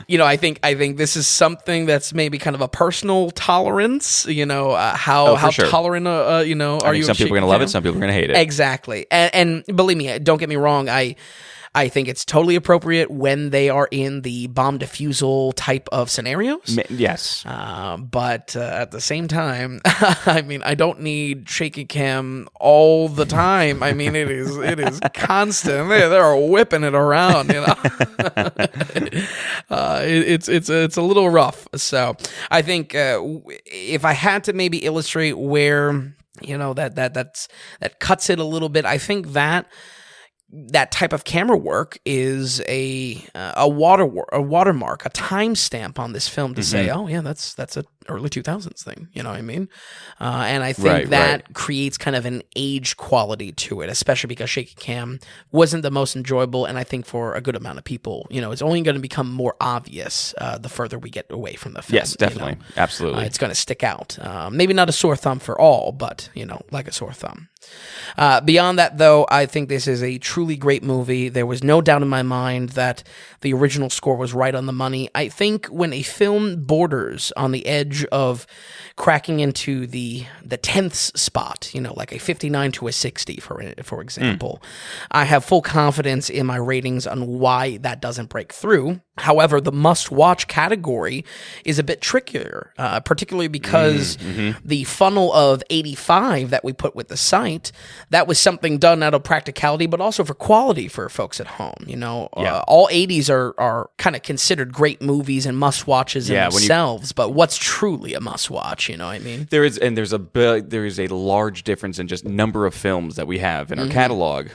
I think this is something that's maybe kind of a personal tolerance. How sure. tolerant are you? Some people are going to love it, some people are going to hate it. Exactly, and believe me, don't get me wrong. I think it's totally appropriate when they are in the bomb defusal type of scenarios. Yes. But at the same time, I don't need shaky cam all the time. It is constant. They're whipping it around, It's a little rough. So I think if I had to maybe illustrate where, that cuts it a little bit, I think that type of camera work is a watermark, a timestamp on this film to say, oh yeah, that's a early 2000s thing. You know what I mean? And I think that creates kind of an age quality to it, especially because shaky cam wasn't the most enjoyable, and I think for a good amount of people, it's only going to become more obvious the further we get away from the film. Yes, definitely, absolutely. It's going to stick out. Maybe not a sore thumb for all, but like a sore thumb. Beyond that, though, I think this is a truly great movie. There was no doubt in my mind that the original score was right on the money. I think when a film borders on the edge of cracking into the 10th spot, like a 59 to a 60, for example, I have full confidence in my ratings on why that doesn't break through. However, the must-watch category is a bit trickier, particularly because the funnel of 85 that we put with the site, that was something done out of practicality, but also for quality for folks at home. All 80s are kind of considered great movies and must-watches in themselves, but what's truly a must-watch, you know what I mean? There is a large difference in just number of films that we have in our catalog.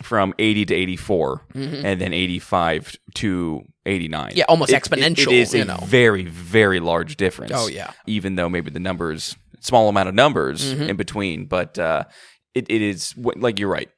From 80 to 84, and then 85 to 89. Yeah, almost exponential. It is a very, very large difference. Oh, yeah. Even though maybe the numbers, small amount of numbers in between, but it is, like, you're right.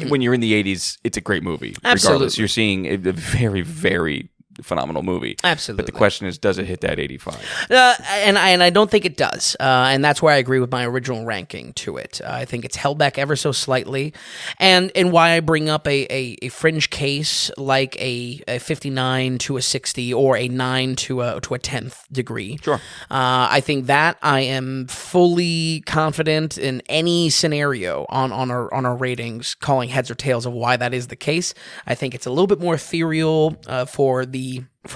When you're in the 80s, it's a great movie. Absolutely. Regardless, you're seeing a very, very phenomenal movie. Absolutely. But the question is, does it hit that 85? And I don't think it does. And that's where I agree with my original ranking to it. I think it's held back ever so slightly. And why I bring up a fringe case like a 59 to a 60 or a 9 to a 10th degree. Sure. I think that I am fully confident in any scenario on our ratings calling heads or tails of why that is the case. I think it's a little bit more ethereal for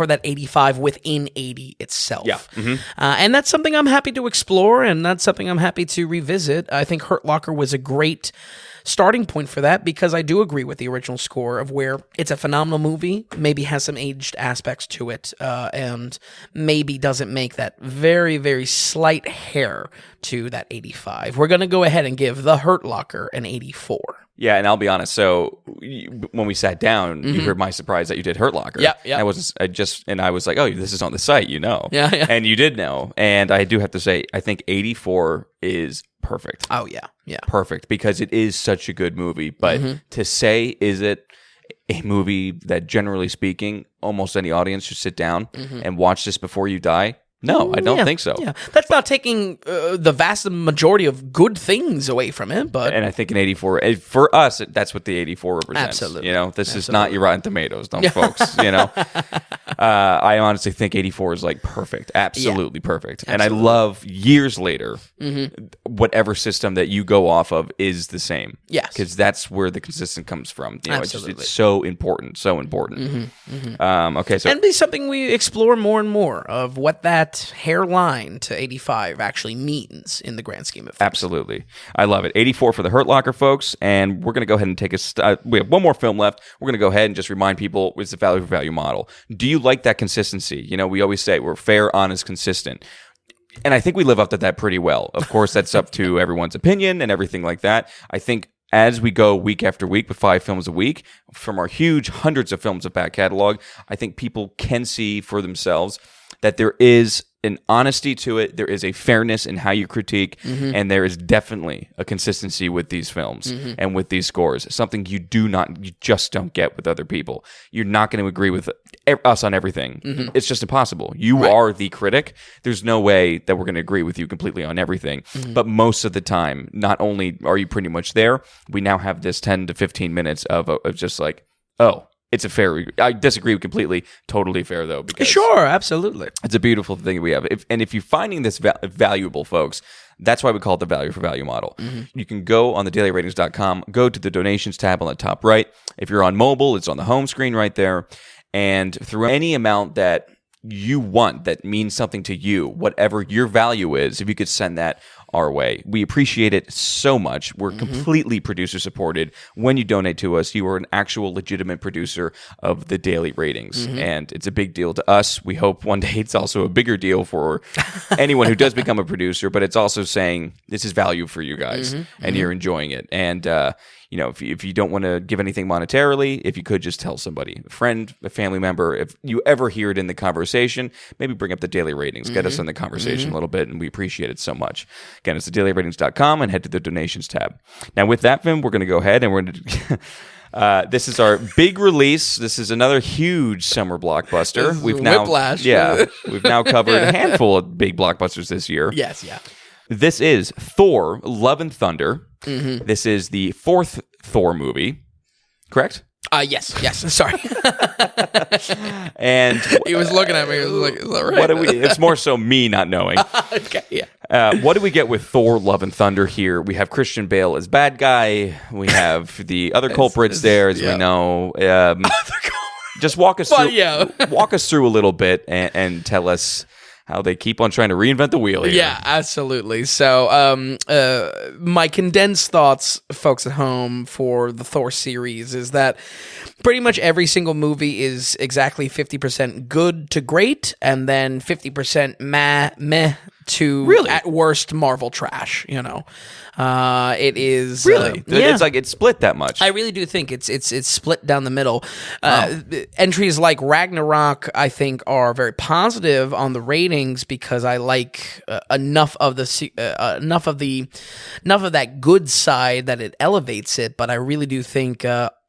that 85 within 80 itself. Yeah. And that's something I'm happy to explore, and that's something I'm happy to revisit. I think Hurt Locker was a great starting point for that because I do agree with the original score of where it's a phenomenal movie, maybe has some aged aspects to it, and maybe doesn't make that very, very slight hair to that 85. We're going to go ahead and give The Hurt Locker an 84. Yeah, and I'll be honest. So when we sat down, you heard my surprise that you did Hurt Locker. Yeah. I was like, oh, this is on the site, Yeah. And you did know. And I do have to say, I think 84 is perfect. Oh yeah. Perfect, because it is such a good movie. But to say, is it a movie that, generally speaking, almost any audience should sit down and watch this before you die? No, I don't think so. Yeah, that's not taking the vast majority of good things away from it, but and I think an 84 for us, that's what the 84 represents. Absolutely, this is not your Rotten Tomatoes, folks. I honestly think 84 is like perfect, absolutely perfect. And I love years later, whatever system that you go off of is the same. Yes, because that's where the consistent comes from. You know, absolutely. It's so important, so important. Okay, so and be something we explore more and more of what that hairline to 85 actually means in the grand scheme of things. Absolutely. I love it. 84 for the Hurt Locker, folks. And we're going to go ahead and take we have one more film left. We're going to go ahead and just remind people it's the value for value model. Do you like that consistency? You know, we always say we're fair, honest, consistent. And I think we live up to that pretty well. Of course, that's up to everyone's opinion and everything like that. I think as we go week after week with 5 films a week, from our huge hundreds of films of back catalog, I think people can see for themselves that there is an honesty to it, there is a fairness in how you critique, and there is definitely a consistency with these films and with these scores. Something you just don't get with other people. You're not going to agree with us on everything. It's just impossible. You are the critic. There's no way that we're going to agree with you completely on everything. But most of the time, not only are you pretty much there, we now have this 10 to 15 minutes of just like, oh, it's a fair. I disagree completely. Totally fair though. Because sure, absolutely. It's a beautiful thing that we have. If you're finding this valuable, folks, that's why we call it the value for value model. You can go on the dailyratings.com, go to the donations tab on the top right. If you're on mobile, it's on the home screen right there. And through any amount that you want that means something to you, whatever your value is, if you could send that our way. We appreciate it so much. We're completely producer supported. When you donate to us, you are an actual legitimate producer of the Daily Ratings. And it's a big deal to us. We hope one day it's also a bigger deal for anyone who does become a producer, but it's also saying this is value for you guys and you're enjoying it. And, you know, if you don't want to give anything monetarily, if you could just tell somebody, a friend, a family member, if you ever hear it in the conversation, maybe bring up the Daily Ratings, get us in the conversation a little bit, and we appreciate it so much. Again, it's thedailyratings.com and head to the donations tab. Now, with that, Vim, we're going to go ahead and we're going to... this is our big release. This is another huge summer blockbuster. We've now Whiplash. Yeah, we've now covered a handful of big blockbusters this year. Yes, yeah. This is Thor: Love and Thunder. This is the 4th Thor movie, correct? Yes. Sorry. And he was looking at me. He was like, "Is that right?" It's more so me not knowing. Okay, yeah. What do we get with Thor: Love and Thunder here? We have Christian Bale as bad guy. We have the other culprits there, as we know. Just walk us through a little bit and tell us how they keep on trying to reinvent the wheel here. Yeah, absolutely. So my condensed thoughts, folks at home, for the Thor series is that pretty much every single movie is exactly 50% good to great, and then 50% meh to at worst Marvel trash. You know, it is really. It's like it's split that much. I really do think it's split down the middle. Entries like Ragnarok, I think, are very positive on the ratings because I like enough of that good side that it elevates it. But I really do think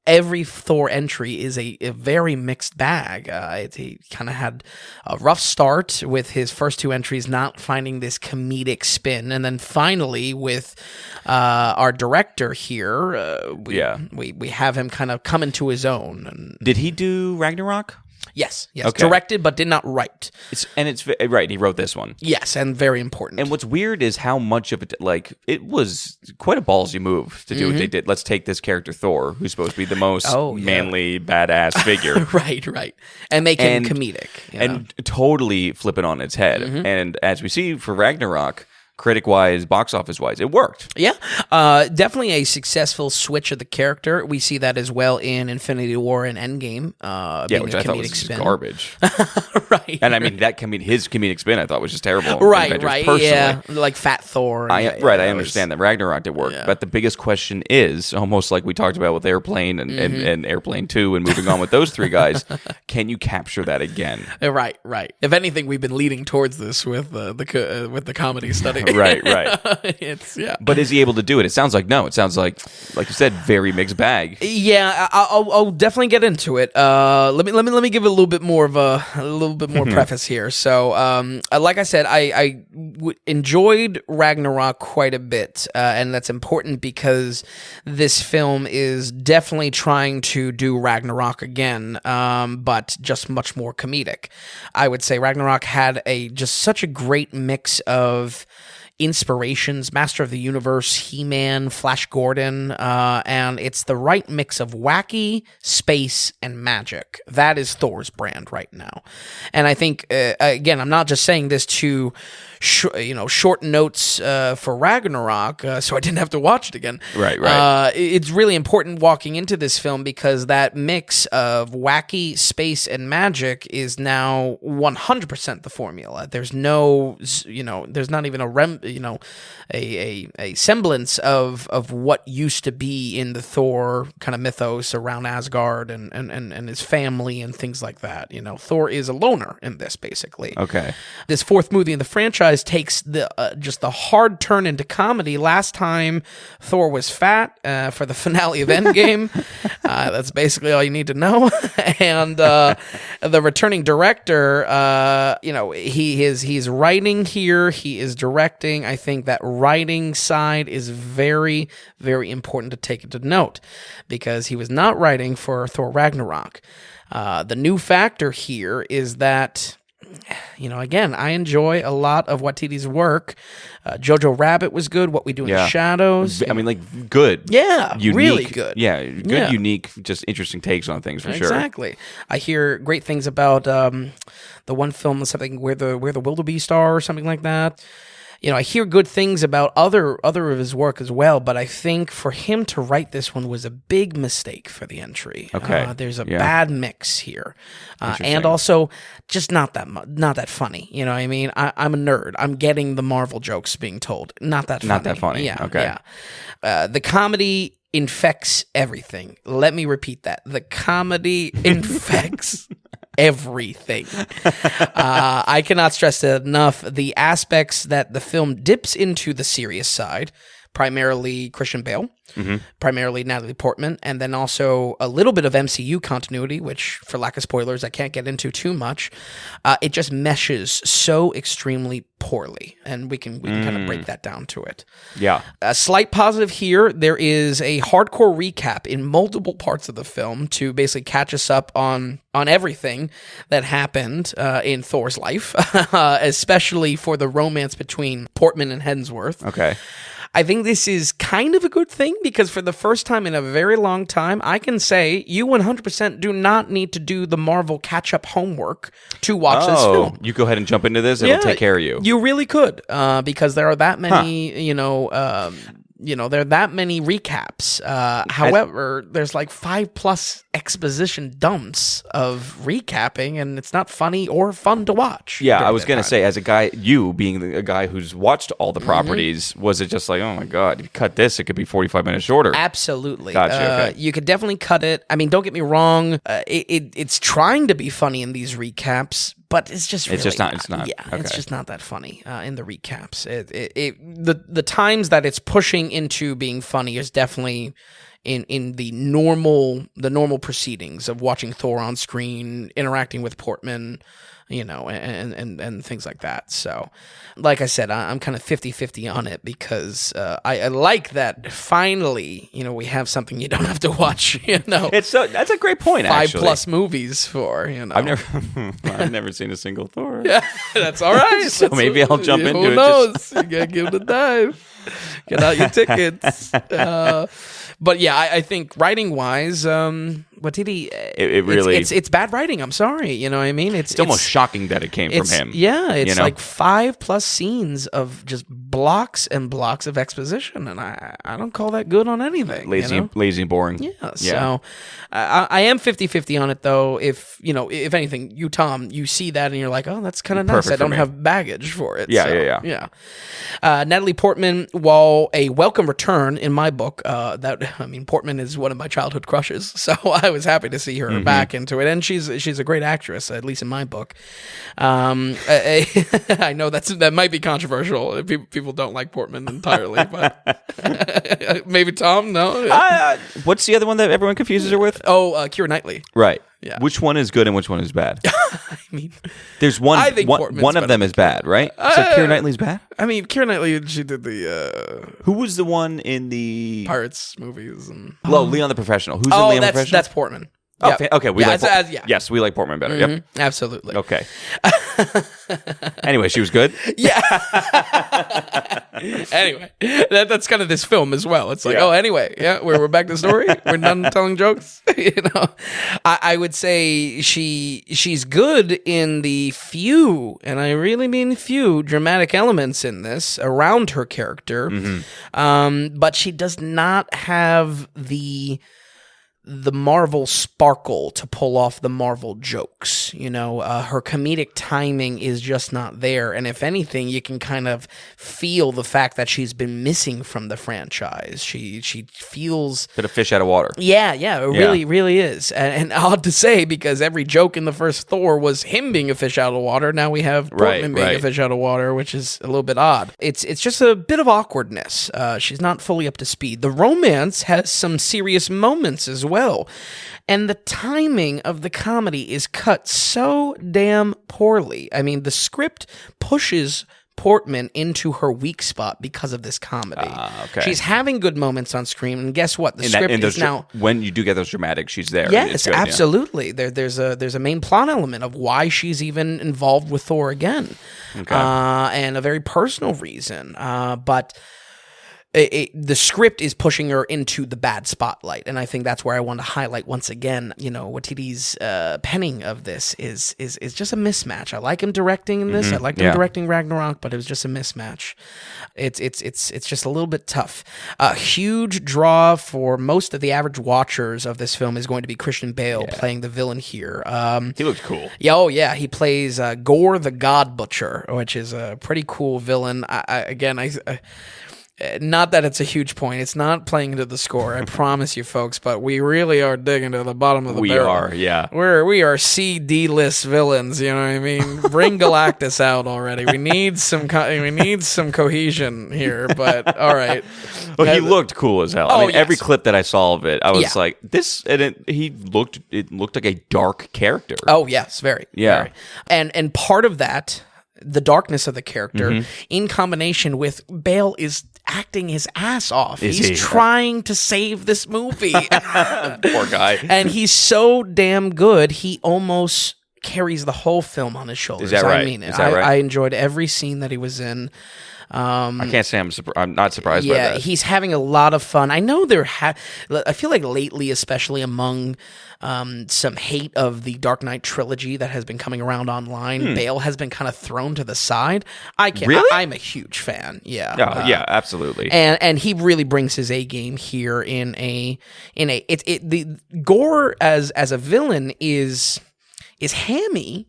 every Thor entry is a very mixed bag. He kind of had a rough start with his first 2 entries not finding this comedic spin, and then finally with our director here, we have him kind of come into his own. And did he do Ragnarok? Yes. Okay. Directed but did not write. It's right. He wrote this one. Yes, and very important. And what's weird is how much of it, like, it was quite a ballsy move to do what they did. Let's take this character Thor, who's supposed to be the most manly, badass figure, right, and make him comedic, and totally flip it on its head. And as we see for Ragnarok, critic-wise, box office-wise, it worked. Yeah, definitely a successful switch of the character. We see that as well in Infinity War and Endgame. Which I thought was just garbage. Right. And I mean, his comedic spin I thought was just terrible. Right, personally. yeah. Like Fat Thor. I understand that Ragnarok did work. Yeah. But the biggest question is, almost like we talked about with Airplane and Airplane 2 and moving on with those 3 guys, can you capture that again? Right. If anything, we've been leading towards this with the comedy study. Right. It's yeah. But is he able to do it? It sounds like no. It sounds like you said, very mixed bag. Yeah, I'll definitely get into it. Let me give it a little bit more of a little bit more preface here. So, like I said, I enjoyed Ragnarok quite a bit, and that's important because this film is definitely trying to do Ragnarok again, but just much more comedic. I would say Ragnarok had just such a great mix of inspirations: Master of the Universe, He-Man, Flash Gordon, and it's the right mix of wacky, space, and magic. That is Thor's brand right now. And I think, again, I'm not just saying this to short notes for Ragnarok, so I didn't have to watch it again. Right. It's really important walking into this film because that mix of wacky, space, and magic is now 100% the formula. There's no, there's not even a semblance of what used to be in the Thor kind of mythos around Asgard and his family and things like that. Thor is a loner in this, basically. Okay. This fourth movie in the franchise takes just the hard turn into comedy. Last time Thor was fat for the finale of Endgame. That's basically all you need to know. And the returning director, he's writing here. He is directing. I think that writing side is very, very important to take into note because he was not writing for Thor Ragnarok. The new factor here is that, again, I enjoy a lot of Waititi's work. Jojo Rabbit was good. What We Do in the Shadows. I mean, good. Yeah, unique, really good. Yeah, good, unique, just interesting takes on things for sure. Exactly. I hear great things about the one film, something where the wildebeest are, or something like that. I hear good things about other of his work as well, but I think for him to write this one was a big mistake for the entry. Okay, there's a bad mix here, and also just not that funny. You know what I mean? I'm a nerd. I'm getting the Marvel jokes being told. Not that funny. Not that funny. Yeah. Okay. Yeah. The comedy infects everything. Let me repeat that. The comedy infects everything. I cannot stress it enough. The aspects that the film dips into the serious side, primarily Christian Bale, primarily Natalie Portman, and then also a little bit of MCU continuity, which, for lack of spoilers, I can't get into too much. It just meshes so extremely poorly, and we can kind of break that down to it. Yeah. A slight positive here, there is a hardcore recap in multiple parts of the film to basically catch us up on everything that happened in Thor's life, especially for the romance between Portman and Hemsworth. Okay. I think this is kind of a good thing because for the first time in a very long time, I can say you 100% do not need to do the Marvel catch-up homework to watch this film. You go ahead and jump into this. It'll take care of you. You really could because there are that many, there are that many recaps. However, there's like 5+ exposition dumps of recapping, and it's not funny or fun to watch. Yeah, I was going to say, as a guy, you being a guy who's watched all the properties, was it just like, oh my God, if you cut this, it could be 45 minutes shorter? Absolutely. Gotcha, okay. You could definitely cut it. I mean, don't get me wrong. It's trying to be funny in these recaps, but it's just really not. It's not. Yeah, it's just not that funny in the recaps. The times that it's pushing into being funny is definitely in the normal proceedings of watching Thor on screen, interacting with Portman, and things like that. So, like I said, I'm kind of 50-50 on it because I like that finally, we have something you don't have to watch, That's a great point, 5+ actually. movies for, I've never seen a single Thor. Yeah, that's all right. So maybe I'll jump into it. Who knows? You gotta give it a dive. Get out your tickets. But yeah, I think writing wise, what did he? It really it's bad writing. I'm sorry, you know what I mean. It's almost shocking that it came from him. Yeah, it's like 5+ scenes of just blocks and blocks of exposition, and I don't call that good on anything. Lazy and boring. Yeah. So I am 50-50 on it though. If anything, you Tom, you see that and you're like, oh, that's kind of nice. I don't have baggage for it. Yeah. Natalie Portman, while a welcome return in my book, Portman is one of my childhood crushes, so I was happy to see her back into it, and she's a great actress, at least in my book. I know that might be controversial. People don't like Portman entirely, but maybe Tom. No. What's the other one that everyone confuses her with? Oh, Keira Knightley. Right. Yeah. Which one is good and which one is bad? I mean, there's one. I think one of them is bad, right? So Keira Knightley's bad. I mean, Keira Knightley. She did the Who was the one in the Pirates movies and Leon the Professional? Who's in Leon the Professional? That's Portman. Oh, Yep. okay. Yes, we like Portman better. Yep. Absolutely. Okay. Anyway, she was good. Yeah. Anyway, that's kind of this film as well. It's like, anyway, we're back to the story. We're done telling jokes. I would say she's good in the few, and I really mean few, dramatic elements in this around her character. But she does not have the Marvel sparkle to pull off the Marvel jokes. Her comedic timing is just not there. And if anything, you can kind of feel the fact that she's been missing from the franchise. She feels... Bit of fish out of water. Yeah, it really is. And odd to say, because every joke in the first Thor was him being a fish out of water. Now we have Portman being a fish out of water, which is a little bit odd. It's just a bit of awkwardness. She's not fully up to speed. The romance has some serious moments as well. And the timing of the comedy is cut so damn poorly. I mean, the script pushes Portman into her weak spot because of this comedy. Okay. She's having good moments on screen, and guess what? The script is now... When you do get those dramatic, she's there. Yes, good, absolutely. Yeah. There's a main plot element of why she's even involved with Thor again. Okay. And a very personal reason. But... the script is pushing her into the bad spotlight, and I think that's where I want to highlight once again. Watiti's penning of this is just a mismatch. I like him directing in this. I liked him directing Ragnarok, but it was just a mismatch. It's just a little bit tough. A huge draw for most of the average watchers of this film is going to be Christian Bale playing the villain here. He looked cool. Yeah, he plays Gore the God Butcher, which is a pretty cool villain. Not that it's a huge point. It's not playing into the score, I promise you folks, but we really are digging to the bottom of the barrel. We are, yeah. We are C-D list villains, you know what I mean? Bring Galactus out already. We need some cohesion here, but all right. Well, he looked cool as hell. I mean, every clip that I saw of it, I was like, this, and it looked like a dark character. Oh, yes, very. Yeah. Very. And part of that, the darkness of the character, in combination with Bale is acting his ass off. He's trying to save this movie. Poor guy. And he's so damn good, he almost carries the whole film on his shoulders. Is that right? I mean it. Is that right? I enjoyed every scene that he was in. I can't say I'm not surprised by that. Yeah, he's having a lot of fun. I know I feel like lately, especially among some hate of the Dark Knight trilogy that has been coming around online, Bale has been kind of thrown to the side. Really? I'm a huge fan. Yeah. Yeah, absolutely. And he really brings his A game here the Gore as a villain is hammy,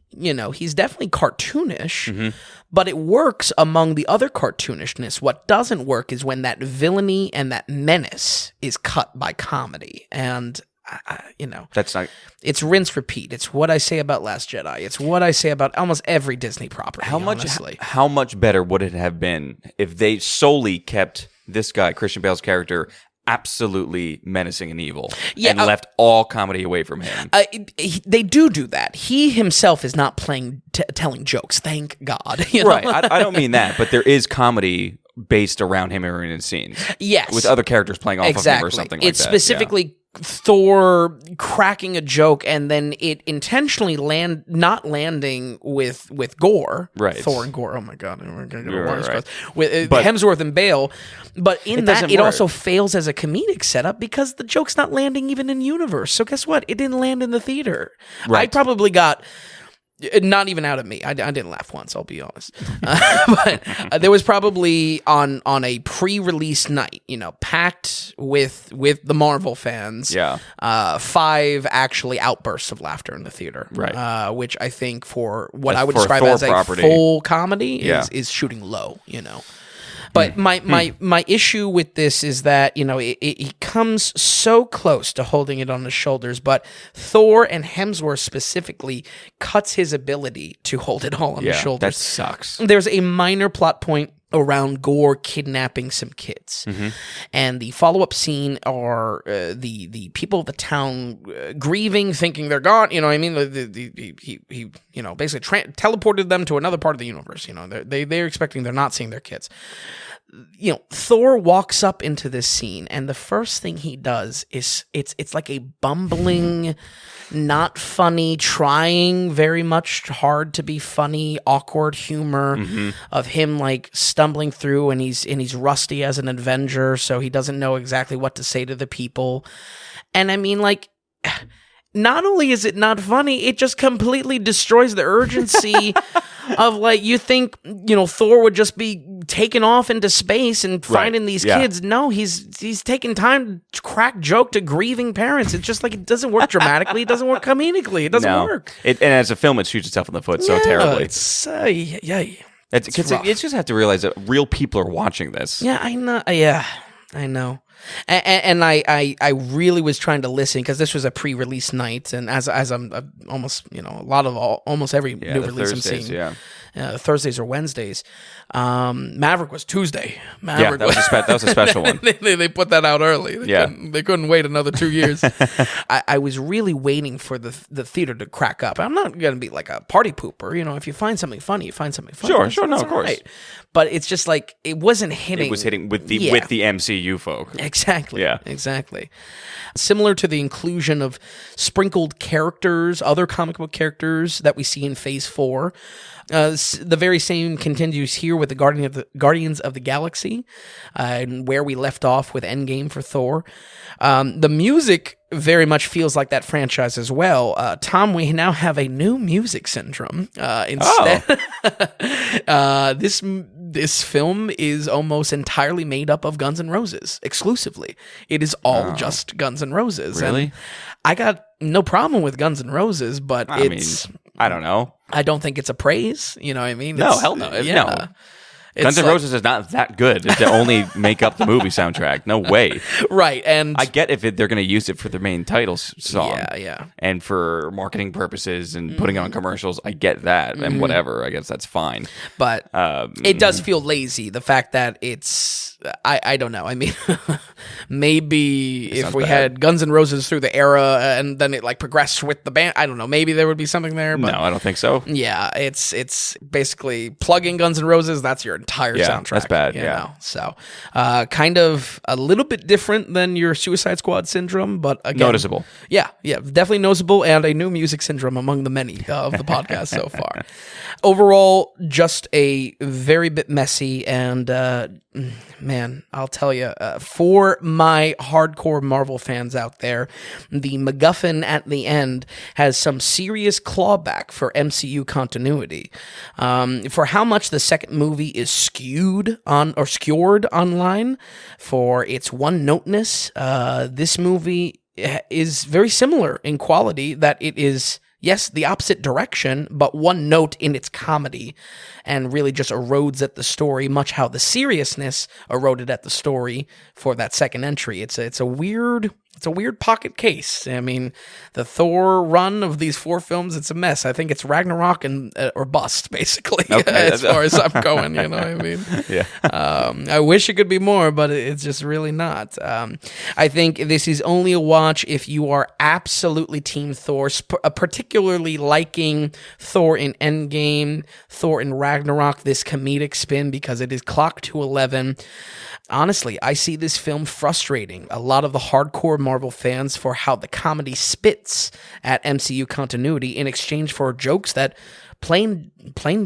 he's definitely cartoonish, but it works among the other cartoonishness. What doesn't work is when that villainy and that menace is cut by comedy. And, that's not... It's rinse repeat. It's what I say about Last Jedi. It's what I say about almost every Disney property, honestly. How much better would it have been if they solely kept this guy, Christian Bale's character, absolutely menacing and evil, and left all comedy away from him? They do that. He himself is not telling jokes, thank God. Right. I don't mean that, but there is comedy based around him in scenes. Yes. With other characters playing off of him or something like that. It's specifically Thor cracking a joke and then it intentionally not landing with Gore. Right. Thor and Gore. Oh my God. We're going to get right. With Hemsworth and Bale. But in that, it also fails as a comedic setup because the joke's not landing even in universe. So guess what? It didn't land in the theater. Right. I probably got... Not even out of me. I didn't laugh once, I'll be honest. But there was probably on a pre-release night, packed with the Marvel fans. Yeah. 5 actually outbursts of laughter in the theater. Right. Which I think for what I would describe as a full comedy is shooting low. But my issue with this is that, he comes so close to holding it on his shoulders, but Thor and Hemsworth specifically cuts his ability to hold it all on his shoulders. That sucks. There's a minor plot point around Gore kidnapping some kids. And the follow-up scene are the people of the town grieving, thinking they're gone. You know what I mean? He basically teleported them to another part of the universe. They're expecting they're not seeing their kids. Thor walks up into this scene, and the first thing he does is it's like a bumbling, not funny, trying very much hard to be funny, awkward humor of him like stumbling through, and he's rusty as an Avenger, so he doesn't know exactly what to say to the people. And I mean, like, not only is it not funny, it just completely destroys the urgency of, like, you think, Thor would just be taken off into space and finding these kids. No, he's taking time to crack joke to grieving parents. It's just like, it doesn't work dramatically. It doesn't work comedically. It doesn't work. And as a film, it shoots itself in the foot so terribly. It's It's just have to realize that real people are watching this. Yeah, I know. Yeah, I know. And I really was trying to listen because this was a pre-release night, and as I'm almost almost every new release Thursdays, I'm seeing, Thursdays or Wednesdays. Maverick was Tuesday. That was a special one. They put that out early. They couldn't wait another 2 years. I was really waiting for the theater to crack up. I'm not gonna be like a party pooper. If you find something funny, you find something funny. Sure, no, of course. Right. But it's just like it wasn't hitting. It was hitting with the MCU folk. Exactly. Yeah. Exactly. Similar to the inclusion of sprinkled characters, other comic book characters that we see in Phase 4. The very same continues here with the Guardians of the Galaxy, and where we left off with Endgame for Thor. The music very much feels like that franchise as well. Tom, we now have a new music syndrome. Instead, this film is almost entirely made up of Guns N' Roses exclusively. It is all just Guns N' Roses. Really? And I got no problem with Guns N' Roses, but I don't know. I don't think it's a praise. You know what I mean? No, hell no. No. Guns N' Roses is not that good to only make up the movie soundtrack. No way. Right, and I get if they're going to use it for their main title song. Yeah. And for marketing purposes and putting it on commercials, I get that. And whatever, I guess that's fine. But it does feel lazy, the fact that it's... I don't know. I mean, maybe if we had Guns N' Roses through the era and then it like progressed with the band, I don't know. Maybe there would be something there. But no, I don't think so. Yeah, it's basically plugging Guns N' Roses. That's your entire soundtrack. That's bad. So, kind of a little bit different than your Suicide Squad syndrome, but again, noticeable. Yeah, definitely noticeable, and a new music syndrome among the many of the podcast so far. Overall, just a very bit messy, and man, I'll tell you, for my hardcore Marvel fans out there, the MacGuffin at the end has some serious clawback for MCU continuity. For how much the second movie is skewed online for its one-noteness, this movie is very similar in quality, that it is... yes, the opposite direction, but one note in its comedy, and really just erodes at the story, much how the seriousness eroded at the story for that second entry. It's a weird pocket case. I mean, the Thor run of these 4 films, it's a mess. I think it's Ragnarok or bust, basically, as far as I'm going, you know what I mean? Yeah. I wish it could be more, but it's just really not. I think this is only a watch if you are absolutely Team Thor, particularly liking Thor in Endgame, Thor in Ragnarok, this comedic spin, because it is clocked to 11. Honestly, I see this film frustrating a lot of the hardcore Marvel fans for how the comedy spits at MCU continuity in exchange for jokes that plain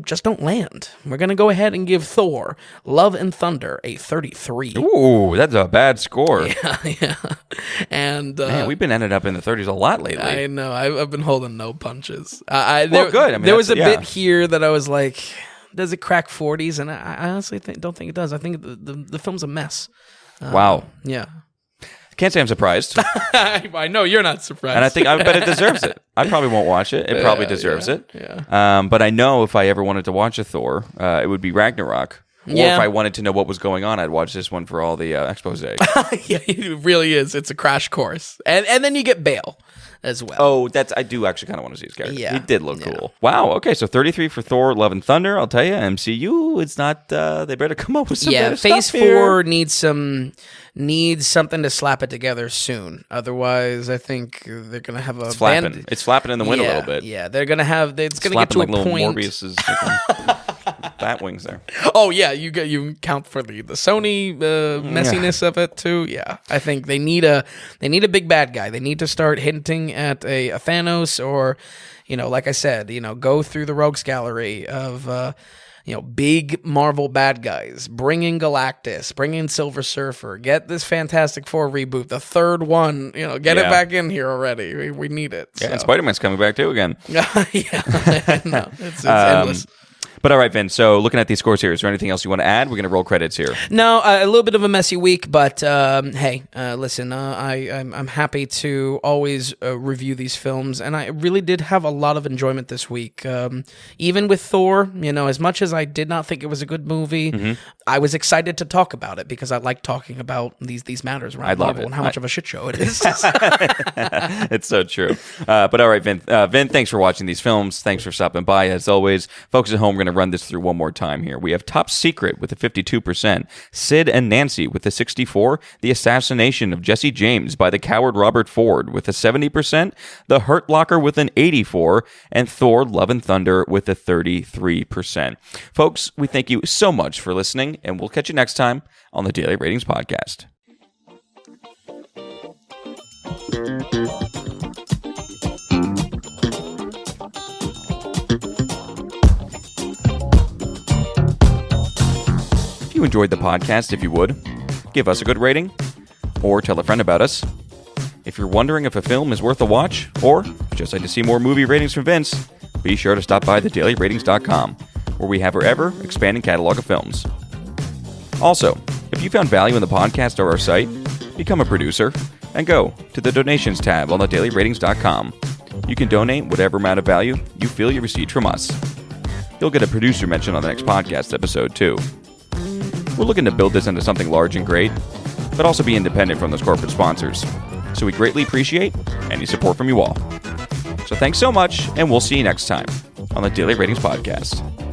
just don't land. We're going to go ahead and give Thor Love and Thunder a 33. Ooh, that's a bad score. Yeah. And man, we've been ended up in the 30s a lot lately. I know. I've been holding no punches. Good. I mean, there was a bit here that I was like, does it crack 40s? And I honestly don't think it does. I think the film's a mess. Wow. Yeah. Can't say I'm surprised. I know you're not surprised. And I bet it deserves it. I probably won't watch it. It probably deserves it. Yeah. But I know if I ever wanted to watch a Thor, it would be Ragnarok. Or if I wanted to know what was going on, I'd watch this one for all the expose. Yeah, it really is. It's a crash course. And then you get Bale as well. Oh, I do actually kind of want to see his character. Yeah. He did look cool. Wow, okay, so 33 for Thor, Love and Thunder. I'll tell you, MCU, it's not, they better come up with some better Phase stuff here. 4 needs something to slap it together soon. Otherwise, I think they're going to have a It's flapping in the wind a little bit. Yeah, they're going to have, it's going to get to like a little point. Morbius's bat wings there. Oh yeah, you count for the Sony messiness of it too. Yeah, I think they need a big bad guy. They need to start hinting at a Thanos, or like I said, go through the rogues gallery of big Marvel bad guys. Bring in Galactus, bring in Silver Surfer, get this Fantastic Four reboot, the third one. Get it back in here already. We need it. Yeah, and Spider-Man's coming back too again. Yeah, no, it's endless. But all right, Vin, so looking at these scores here, is there anything else you want to add? We're going to roll credits here. No, a little bit of a messy week, but hey, listen, I'm happy to always review these films, and I really did have a lot of enjoyment this week. Even with Thor, as much as I did not think it was a good movie, I was excited to talk about it because I like talking about these matters around Marvel and how much of a shit show it is. It's so true. But all right, Vin, thanks for watching these films. Thanks for stopping by. As always, folks at home, we're going to run this through one more time here. We have Top Secret with a 52%, Sid and Nancy with a 64%, The Assassination of Jesse James by the coward Robert Ford with a 70%, The Hurt Locker with an 84%, and Thor, Love and Thunder with a 33%. Folks, we thank you so much for listening, and we'll catch you next time on the Daily Ratings Podcast. If you enjoyed the podcast, if you would, give us a good rating or tell a friend about us. If you're wondering if a film is worth a watch or just like to see more movie ratings from Vince, be sure to stop by thedailyratings.com, where we have our ever-expanding catalog of films. Also, if you found value in the podcast or our site, become a producer and go to the donations tab on thedailyratings.com. You can donate whatever amount of value you feel you received from us. You'll get a producer mention on the next podcast episode, too. We're looking to build this into something large and great, but also be independent from those corporate sponsors. So we greatly appreciate any support from you all. So thanks so much, and we'll see you next time on the Daily Ratings Podcast.